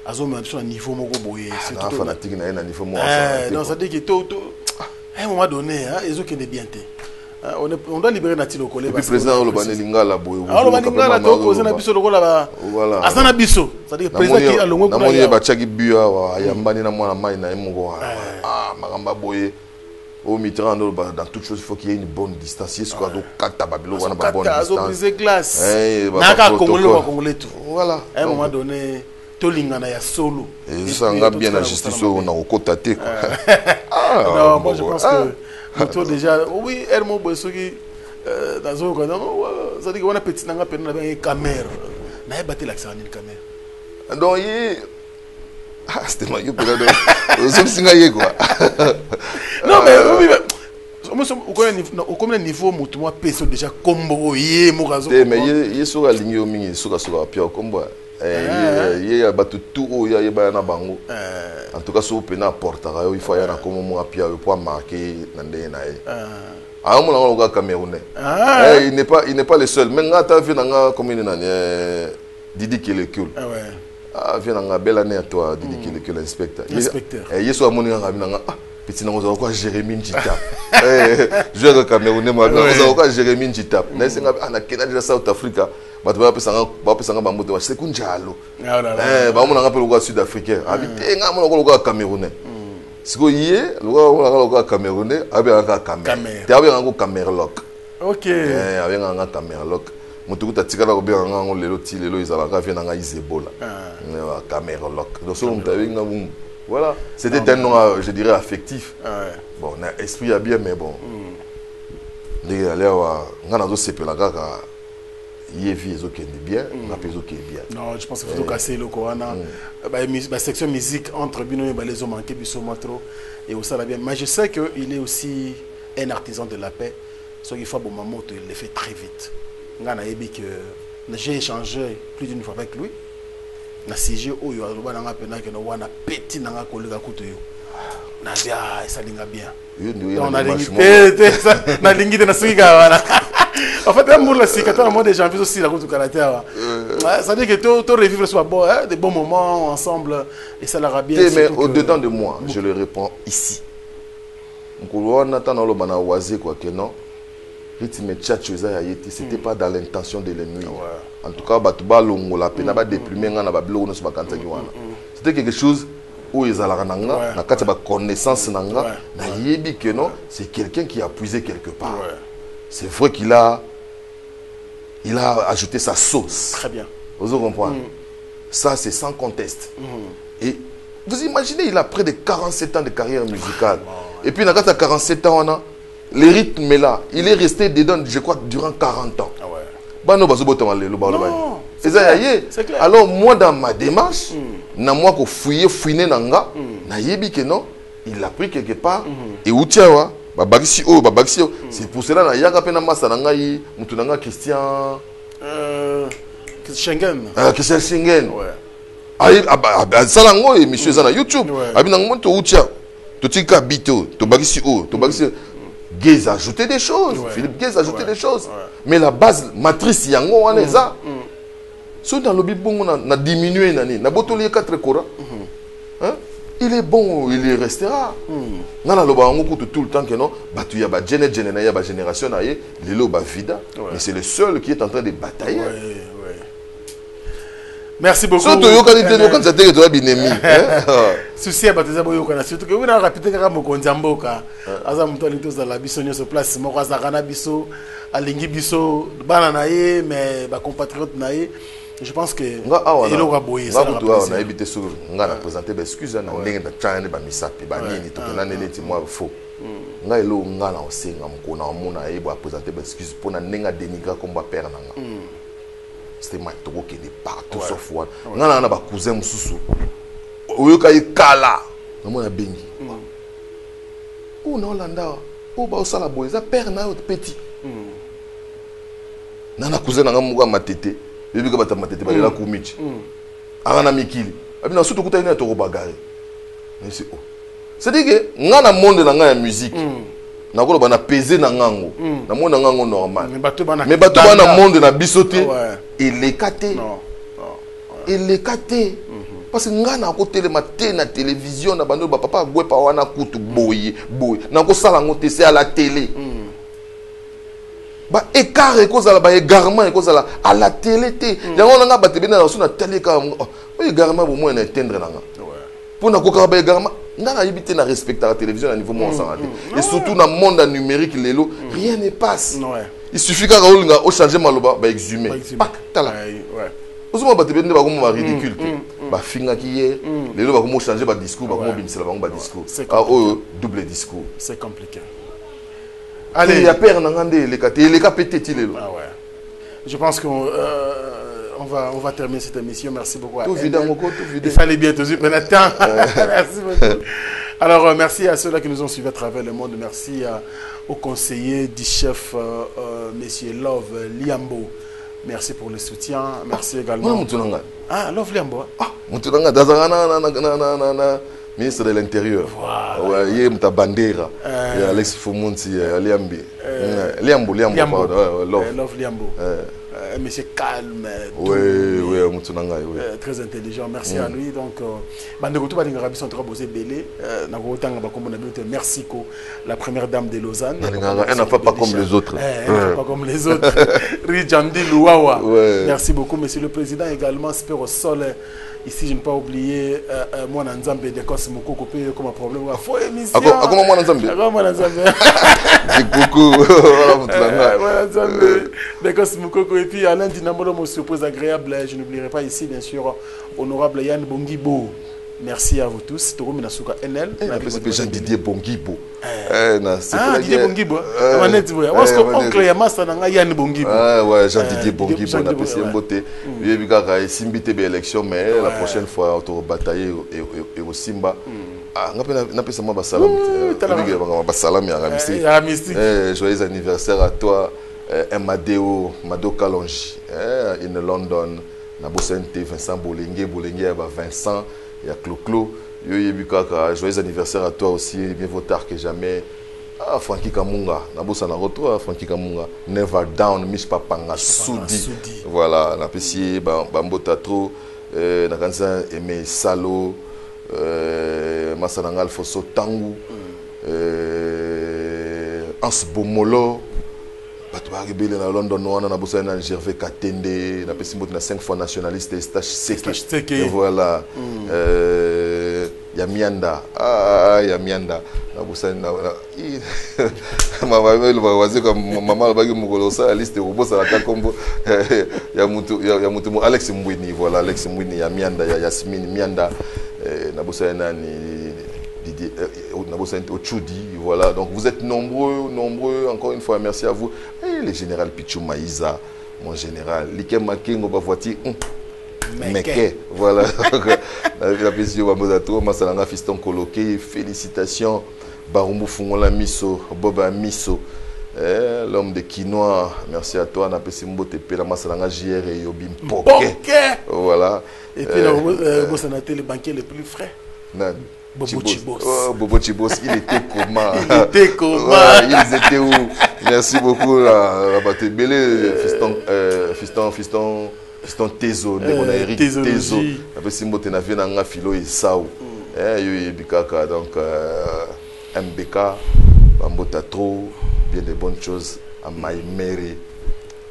Ils ont un niveau Moko Boye. C'est un fanatique, il y a un niveau Moko. Non, ça dit que à un moment donné, ils ont bien. On doit libérer Nati Lokole. Le président Olobane Lingala Boye. Olobane Lingala, tu as posé un biso Lokola. Voilà. Asana biso. C'est-à-dire que le président qui a le mot. Namoni Bachaki Bua, Ayambani Namona Maina Moko. Ah, Maramba Boye. Au Mitterrand, dans toute chose, il faut qu'il y ait une bonne distance. Si quoi, donc, quatre babilo, on a une bonne distance. Glace. Voilà. À un moment donné, Tolingana ya solo. Et ça, on a bien la justice, on a au côté. Non, moi je pense que Moto déjà, oui, Hermo Bosogi, dans un cas, ça dit qu'on a petit nanga peine avec une caméra. N'a pas battu l'accent d'une caméra. Donc, ah, c'était ma gueule, c'est quoi. Non, mais au combien de niveau, moi, peso déjà combo, yé, morazo. Mais il y a sur la ligne, il y a sur la pierre combo. Il y a battu tout, il y a un bango. En tout cas, si vous prenez un porte-à-faux, il faut y avoir comme un pierre pour marquer Nandé Nae. Ah, mon gars camerounais. Il n'est pas le seul. Mais quand tu as vu comme Didi qui est le cul. Ah, viens dans la belle année à toi, Didi qui est l'inspecteur. Il est sur mon petit nom, vous avez Jérémy Njitap. Je vais Camerounais, vous avez Jérémy Njitap. On a déjà South Africa. Je vais appeler ça c'est Kunjalo. Je vais appeler le Sud-Africain. Habitez un Camerounais. Si vous y êtes, le Camerounais, avec un Camerounais. Tu as un Camerounais. Ok. Avec un Camerounais. Motuku tatikala ko bien nga lelo ti lelo izala ka vient nga izebola caméra lock donc so mtabe nga bum voilà c'était un nom je dirais affectif bon na esprit a bien mais bon ndé aller wa nga na zo sepela kaka yevi ezo kende bien na peso ke bien non je pense qu'il faut casser le koana ba section musique entre bino et les hommes manqué biso matro et au ça la bien mais je sais que il est aussi un artisan de la paix ce qu'il faut bon mamoto il le fait très vite. J'ai échangé plus d'une fois avec lui. Na CG Oyo, petit nanga collègue à côté. ça linga bien. On a lingi na suika. En fait, même pour la cicatrice, moi déjà vu aussi la route du caractère. Ça veut dire que tu revivre soit bon, des bons moments ensemble et ça l'ira bien. Mais au-dedans de moi, je le réponds ici. On attend dans le banawazi quoi que non. C'était pas dans l'intention de l'ennemi. En tout cas, c'était quelque chose où ils allaient connaissance, c'est quelqu'un qui a puisé quelque part. C'est vrai qu'il a ajouté sa sauce. Très bien. Vous comprenez? Ça, c'est sans conteste. Et vous imaginez, il a près de 47 ans de carrière musicale. Et puis, il a 47 ans, on a les rythmes là. Il est resté dedans, je crois, durant 40 ans. Non, c'est clair. Alors, moi, dans ma démarche, moi, fouiner nanga, il a pris quelque part. Et où tu as c'est pour cela qu'il y a un massa Christian Schengen. Christian Schengen. Ça là, monsieur Zana YouTube. Gaze a ajouté des choses. Philippe Gaze a ajouté des choses. Mais la base matrice yango on est ça. So dans le bibon on a diminué nani. Na botoli 4 kora. Il est bon, il restera. Tout le temps que non, il y a une génération, mais c'est le seul qui est en train de batailler. Merci beaucoup. Surtout souci à surtout que vous avez répété que vous avez Nzamboka. Azam Tolito za la biso sur place, moko azakana biso, alingi biso, bananaye mais ba compatriote naye. Je pense que il aura boyé ça. On a évité sur on a présenté des excuses na ndenge da chane ba misapi ba nini to na neti moi faux. Nga elo nga na osenga mko na mona ebo présenter des excuses pour na ndenge dénigrer comme ba père nanga. C'était ma toko qui est partout sauf one. Nga na ba cousin mususu. Oyoka ikala. Na mona bengi. O na Holanda. O ba osala boyé ça père na petit. Na cousin nanga muka matete. Bibi ka batamatete ba la kumichi. Arana mikili. Abina surtout kuta ina to bagare. Mais c'est-à-dire que nga na monde na nga ya musique. Na ko ba na peser na ngango. Na monde na ngango normal. Mais bato ba na monde na bisoté. Il est caté. Il est caté. Parce que nga na ko télématé na télévision na bando ba papa gwe pa wana kutu boye. Na ko sala ngote c'est à la télé. Ba écart et cause ba égarement et cause à la télé té yango nga ba tebina na suna télé ka égarement au moins na atteindre nanga pour na ko ka ba égarement na yibité na respecter la télévision à niveau mondial et surtout dans le monde numérique lelo rien ne passe. Il suffit ka nga au changer maloba ba exhumer pak tala ozuma ba tebina ba ko mo ridicule ba finga ki hier lelo ba ko mo changer ba discours ba ko mo bimisela ba discours double discours. C'est compliqué. Allez, il y a père Nangandé, les cas pétés. Je pense qu'on va terminer cette émission. Merci beaucoup. Tout vide, il fallait bien tout de suite. Merci beaucoup. Alors, merci à ceux-là qui nous ont suivis à travers le monde. Merci aux conseillers du chef, Monsieur Love Liambo. Merci pour le soutien. Merci également. Ah, Love Liambo. Ah, ministre de l'Intérieur. Voilà. Ouais, Yemta Bandera. Alex Fumunti, Liambi. Liambo. Love Liambo. Monsieur calme. Oui, très intelligent. Merci à lui. Donc, merci la première dame de Lausanne. Elle n'a pas comme les autres. Pas comme les autres. Rijandi Louawa. Merci beaucoup, monsieur le président. Également, Spero Sol. Ici, je ne peux pas oublier moi Nzambe de Cosmoko comme un problème. Faut émission. Comment moi Nzambe? Comment Nzambe? Coucou. De Cosmoko et puis Alain Dinamolo, mon surprise agréable. Je n'oublierai pas ici, bien sûr, honorable Yann Bongibo. Merci à vous tous. Toro Minasuka NL. C'est Jean-Didier Bongibo. Didier Bongibo. Oncle Yamasa Nanga Yann Bongibo. Ouais, Jean-Didier Bongibo. On a apprécié une beauté. Il y a eu Simbité élection, mais la prochaine fois, on va batailler au Simba. Joyeux anniversaire à toi, Mado Kalonji, in London. Vincent Bolingue, il y a Vincent. Il y a Clo-Clo, Yo yebikaka, joyeux anniversaire à toi aussi, bien vaut tard que jamais. Ah, Frankie Kamunga, Nabosa Naroto, Frankie Kamunga, Never Down, Mish Papanga, Soudi. Voilà, la PC, Bambo Tatro, Nakansa Aimé Salo, Masanangal Fosso Tangu, Ans Bomolo, Batouari Bele na London, on a bossé na Gervais Katende, na PC na 5 fois nationaliste, Estache Seke. Et voilà. Yamianda, Yamianda. Maman bagi mukolosa liste robosa la kombo ya mutu Alex Mwini, voilà Alex Mwini ya Mianda ya Yasmine Mianda na bossa nani Didier na bossa Ochudi, voilà. Donc vous êtes nombreux encore une fois, merci à vous. Et le général Pichou Maïza, mon général Likem Makengo Bavoiti Meke, voilà. La plaisir Bamodato Masalanga Fiston Coloqué, félicitations. Barumbu Fungola Miso, Boba Miso, l'homme de quinoa, merci à toi. Na Pesimbo Tepe, la Masalanga JR et Yobim Poké. Voilà. Et puis, le banquier le plus frais. Bobo Chibos. Oh, Bobo Chibos, il était comment? Il était comment? Ils étaient où? Merci beaucoup, la Baté Belé, fiston Tezo, Eric Tezo. Na Pesimbo Tenavé Nanga Filo et Sao. Yo Bikaka, donc. MBK, Bambota Tro, bien de bonnes choses à My Mary,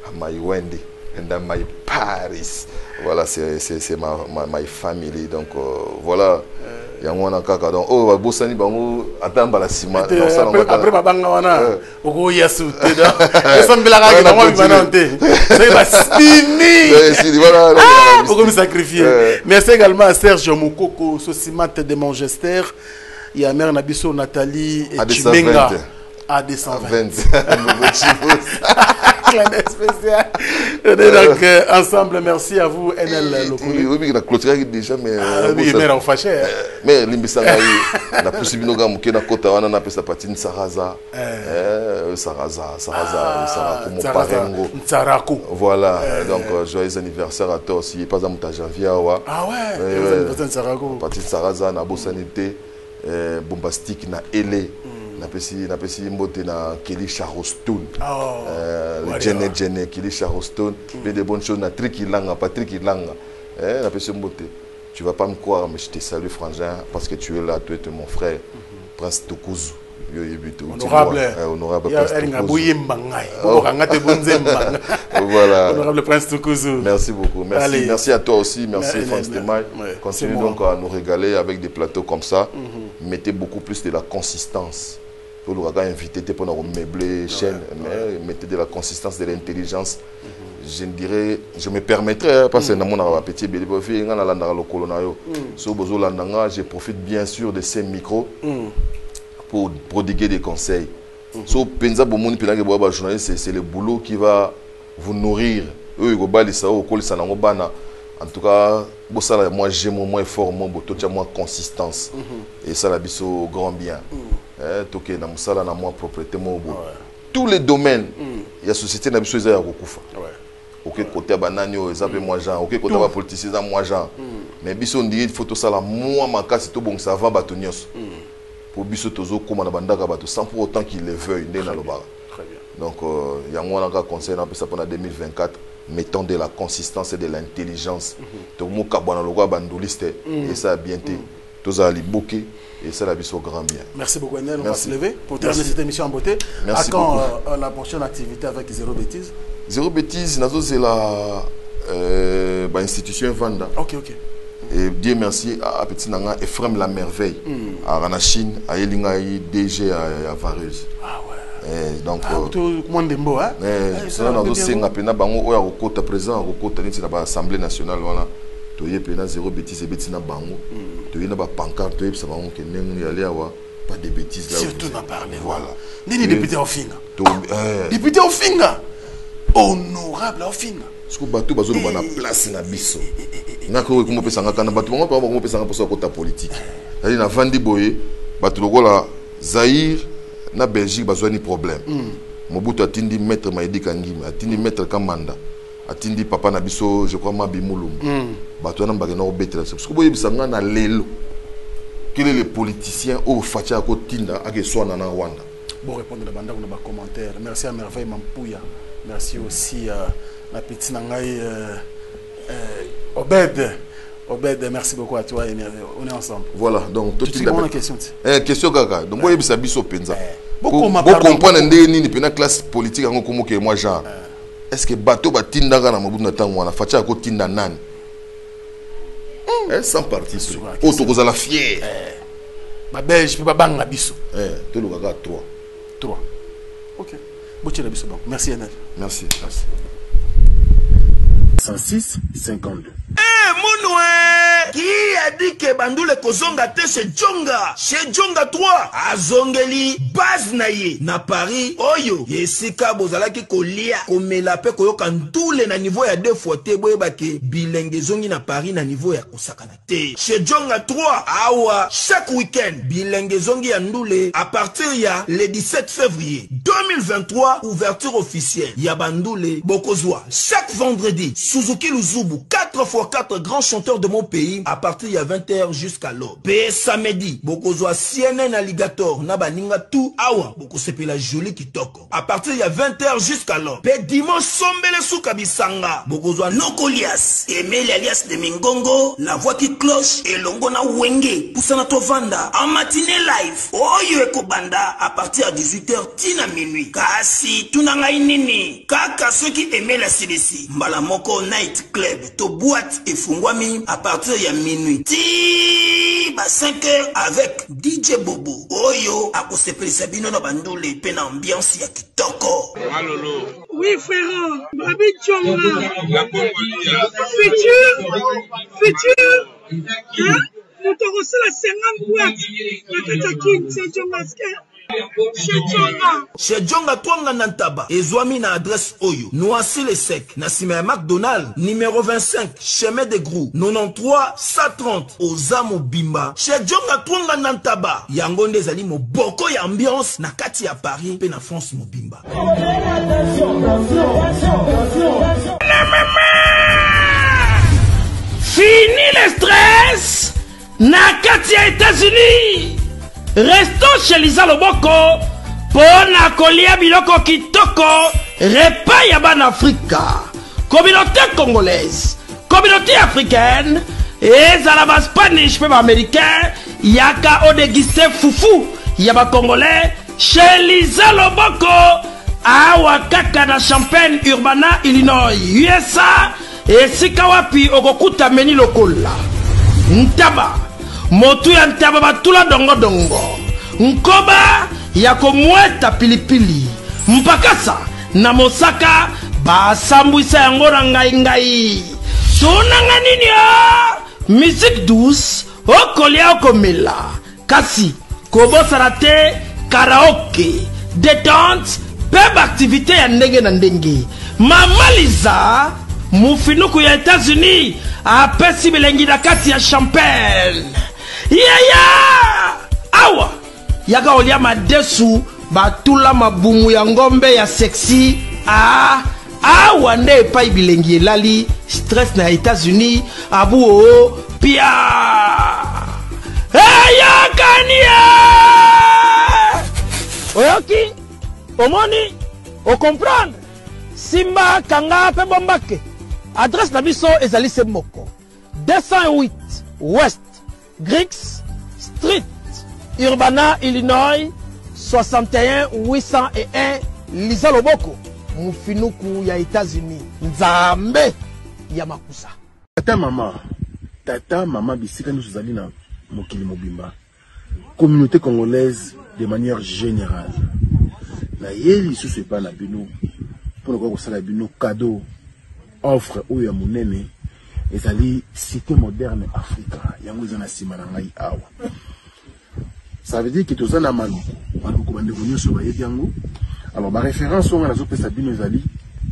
à My Wendy, and à My Paris. Voilà, c'est my family. Donc voilà, il y a un kaka. Donc, oh, Bossani Bango, attends, Balasima. Après, Babanga, on a Ogo Yasu. Je sens que la règle, on va monter. C'est la stini. Voilà, pourquoi me sacrifier? Merci également à Serge Moukoko, Sosimate de Mongester. Il y a mère Nabiso Nathalie et Chimenga à 220. Spécial. Donc ensemble, merci à vous NL Lokoli. Oui, la clôture déjà mais oui, mais on fâché. Mais limbisanga la possibilité de muke na kota wana na pesa patine Saraza. Saraza comme parengo. Tsarako. Voilà, donc joyeux anniversaire à toi aussi, pas à muta janvier wa. Ah ouais, patine Sarako. Patine Saraza na bosanité. Bombastique na ele na pesi mbote na Kelly Charoston, le Jenny Kelly Charoston, mais de bonnes choses na Patrick Ilanga, na pesi mbote. Tu vas pas me croire, mais je te salue frangin parce que tu es là, tu es mon frère Prince Tokuzu. Honorable voilà. Honorable Prince Tokuzu. Merci beaucoup. Merci à toi aussi. Merci Franck Temaille. Continue donc à nous régaler avec des plateaux comme ça. Mettez beaucoup plus de la consistance. Pour nous inviter pour nous meubler chaîne, mais mettez de la consistance, de l'intelligence. Je dirais, je me permettrais, parce que dans mon petit bébé, je profite bien sûr de ces micros pour prodiguer des conseils. So penza bomoni pelage boba journaliste, c'est le boulot qui va vous nourrir. Eux ils gobali ça au col ça na ngobana. En tout cas, bossala moi j'aime moi fort moi botocha moi consistance. Et ça la biso grand bien. Toké na musala na moi propriété moi bo. Tous les domaines, il y a société na biso za ya kokufa. OK côté banani o ezapé moi Jean, OK côté ba politicien za moi Jean. Mais biso ndiri photo sala moi makasi to bon ça va batonios. Pour biso tozo comme na bandaka bato sans pour autant qu'il le veuille ndé na lobara. Très bien. Donc il y a un conseil na pesa pour 2024, mettons de la consistance et de l'intelligence. Donc mo kabwana logwa bandoliste et ça a bien été. Toza ali boké et ça la biso grand bien. Merci beaucoup Enel, on va se lever pour terminer cette émission en beauté. Merci beaucoup. À quand la prochaine activité avec Zéro Bêtise? Zéro Bêtise, nazo c'est la institution Vanda. OK. Et Dieu merci à petit nanga Ephraim la merveille à la Chine à Elinga DG à Vareuse. Ah ouais. Donc tout le monde est beau hein. C'est là dans singa pena bango oya kokota présent kokota neti na ba assemblée nationale voilà. Toye pena Zéro Bêtise et betina bango. Toye na ba pancarte toye ça bango ke ndenge yali awa pas de bêtises là. Surtout n'en parler voilà. Nini député Ofinga. Député Ofinga. Honorable Ofinga. Ce que bateau bazo na place na biso. Ngako ko mo pesa ngaka na bateau ngo pa mo pesa ngaka pour sa politique. Ali na vandi boye bateau lokola Zaïre na Belgique bazo ni problème. Mobutu atindi maître Maïdi Kangimi, atindi maître Kamanda, atindi papa na biso je crois Mabi Mulumbu. Bateau na mbage na obetela. Ce que boye bisanga na lelo. quel est le politicien au Fatia Kotinda à Geswana na Rwanda? Bon, répondre à nos commentaires. Merci à Merveille Mampouya. Merci aussi à la petite Nangaï Obed, merci beaucoup à toi. On est ensemble. Voilà, donc tu as une question. Question Gaga. Donc moi, je suis Penza. Pour comprendre une classe politique, comme moi, genre, est-ce que bateau Batinda na Mabuna Tangwana, Fatia Kotinda Nan? Sans parti. Autour la fière. Ma belge, je peux pas biso. Tu le Gaga 3. 3. Ok. Merci Enel. Merci. 106 52. Mounoué, qui a dit que Bandoule Kozonga te chez Djonga 3, Azongeli, base naye, na Paris, Oyo, Yesika Bozalaki kolia, komela pe koyoka ndoule na niveau ya 2 fois te, boyebake, bilenge zongi na Paris na niveau ya kosakana te. Chez Djonga 3, awa, chaque week-end, bilenge zongi ya ndoule, à partir ya le 17 février 2023, ouverture officielle, ya Bandoule, Bokozwa, chaque vendredi, Suzuki Luzubu, 4x4 grands chanteurs de mon pays à partir de 20h jusqu'à l'aube. Pe samedi, Bokozwa CNN Alligator, Nabaninga tout, awa, Bokosepé la jolie kitoko. À partir de 20h jusqu'à l'aube. Pe dimanche, Sombele Soukabisanga, Bokozwa Nokolias, Emile alias de Mingongo, la voix qui cloche, et Longona Wenge, Poussana Tovanda, en matinée live, Oyo Ekobanda, à partir de 18h, Tina minuit. Kasi, Tunanga Inini, Kaka ceux qui aimaient la CDC, Mbalamoko Night Club, to boîte et Fungwami à partir de minuit. Ti ba 5h avec DJ Bobo. Oyo a kosepeli Sabino na Bandoule pena ambiance ya kitoko. Malolo. Oui frère, Babi Djonga. Futur. Hein? Nous t'aurons la 50 boîtes. La Katakin, c'est Djonga. Chez Djonga Twanga Nantaba, Ezwami na adresse Oyo, Noisy le Sec, Nassime McDonald, numéro 25, chemin de Grou, 93 130, Ozamo Bimba. Chez Djonga Twanga Nantaba, Yangonde Zali mo boko ya ambiance, na kati ya Paris, pe na France mo Bimba. Fini le stress, na kati ya États-Unis. Restons chez Lisa Loboko pour na kolia biloko kitoko repas ya ban Afrika. Communauté congolaise, communauté africaine et zalaba Spanish pe ba américain yaka odegise fufu ya ba congolais chez Lisa Loboko awa kaka na Champaign Urbana Illinois USA et sikawapi okokuta meni lokola ntaba motu ya ntaba batula dongo dongo nkoba ya komweta pilipili mpakasa na mosaka basambwisa yango na ngai tunanga nini ya musique douce okolia okomela kasi kobosana te karaoke détente peba activité ya ndenge na ndenge mamaliza mufinuku ya États-Unis apesi bilengi na kati ya Champagne awa yaka olia madesu batula mabumu ya ngombe ya sexy awa nde epai bilengi elali stress na États-Unis abu o pia yakania oyoki omoni o comprendre simba kanga pe bombake adresse na biso ezali se moko 208 West Griggs Street Urbana Illinois 61 801 Lisa Loboko mufinuku ya États-Unis nzambe ya makusa tata mama bisika nous zali na mokili mobimba communauté congolaise de manière générale na yeli sous pas na bino pour ko sala bino cadeau offre ou ya munene ezali cité moderne Africa yango ezana sima na ngai awa. Ça veut dire que tous en a mal bandevenu sur yango. Alors ma référence on a la zopesa bino ezali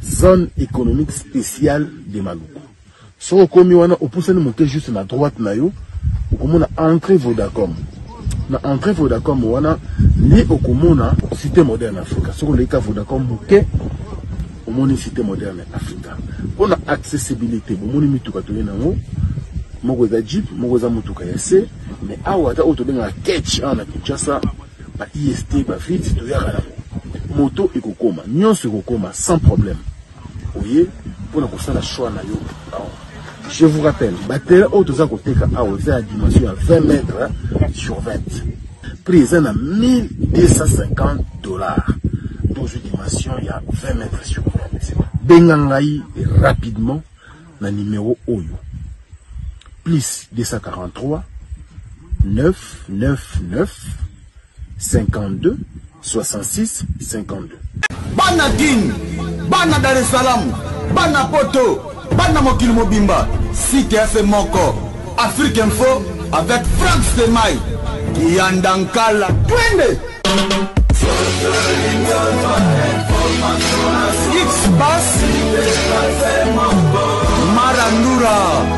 zone économique spéciale de Maluku. So komi wana opusani moke juste na droite na yo okomona entrée Vodacom. Na entrée Vodacom wana ni okomona cité moderne Africa. So ko leka Vodacom moke omoni cité moderne Africa. On a accessibilité, omoni mituka to yango moko za jeep moko za mutuka ya se mais awa ata oyo tobengaka ketch na Kinshasa ba IST ba vite toyaka na moto ekokoma nyonso ekokoma sans problème oye mpona kosala choix na yo. Je vous rappelle batela oyo toza koteka awa eza ya dimension ya 20 mètres sur 20 prix eza na $1250 dans une dimension ya 20 mètres sur 20. Benga ngai rapidement na numéro oyo plus 243 999 52 66 52. Bana King, Bana Dar es Salaam, Bana Poto, Bana Mokili Mobimba, Site FM Moko, Afrique Info avec Frank Stemai, Yandankala, Twende. X-Bass, Marandura.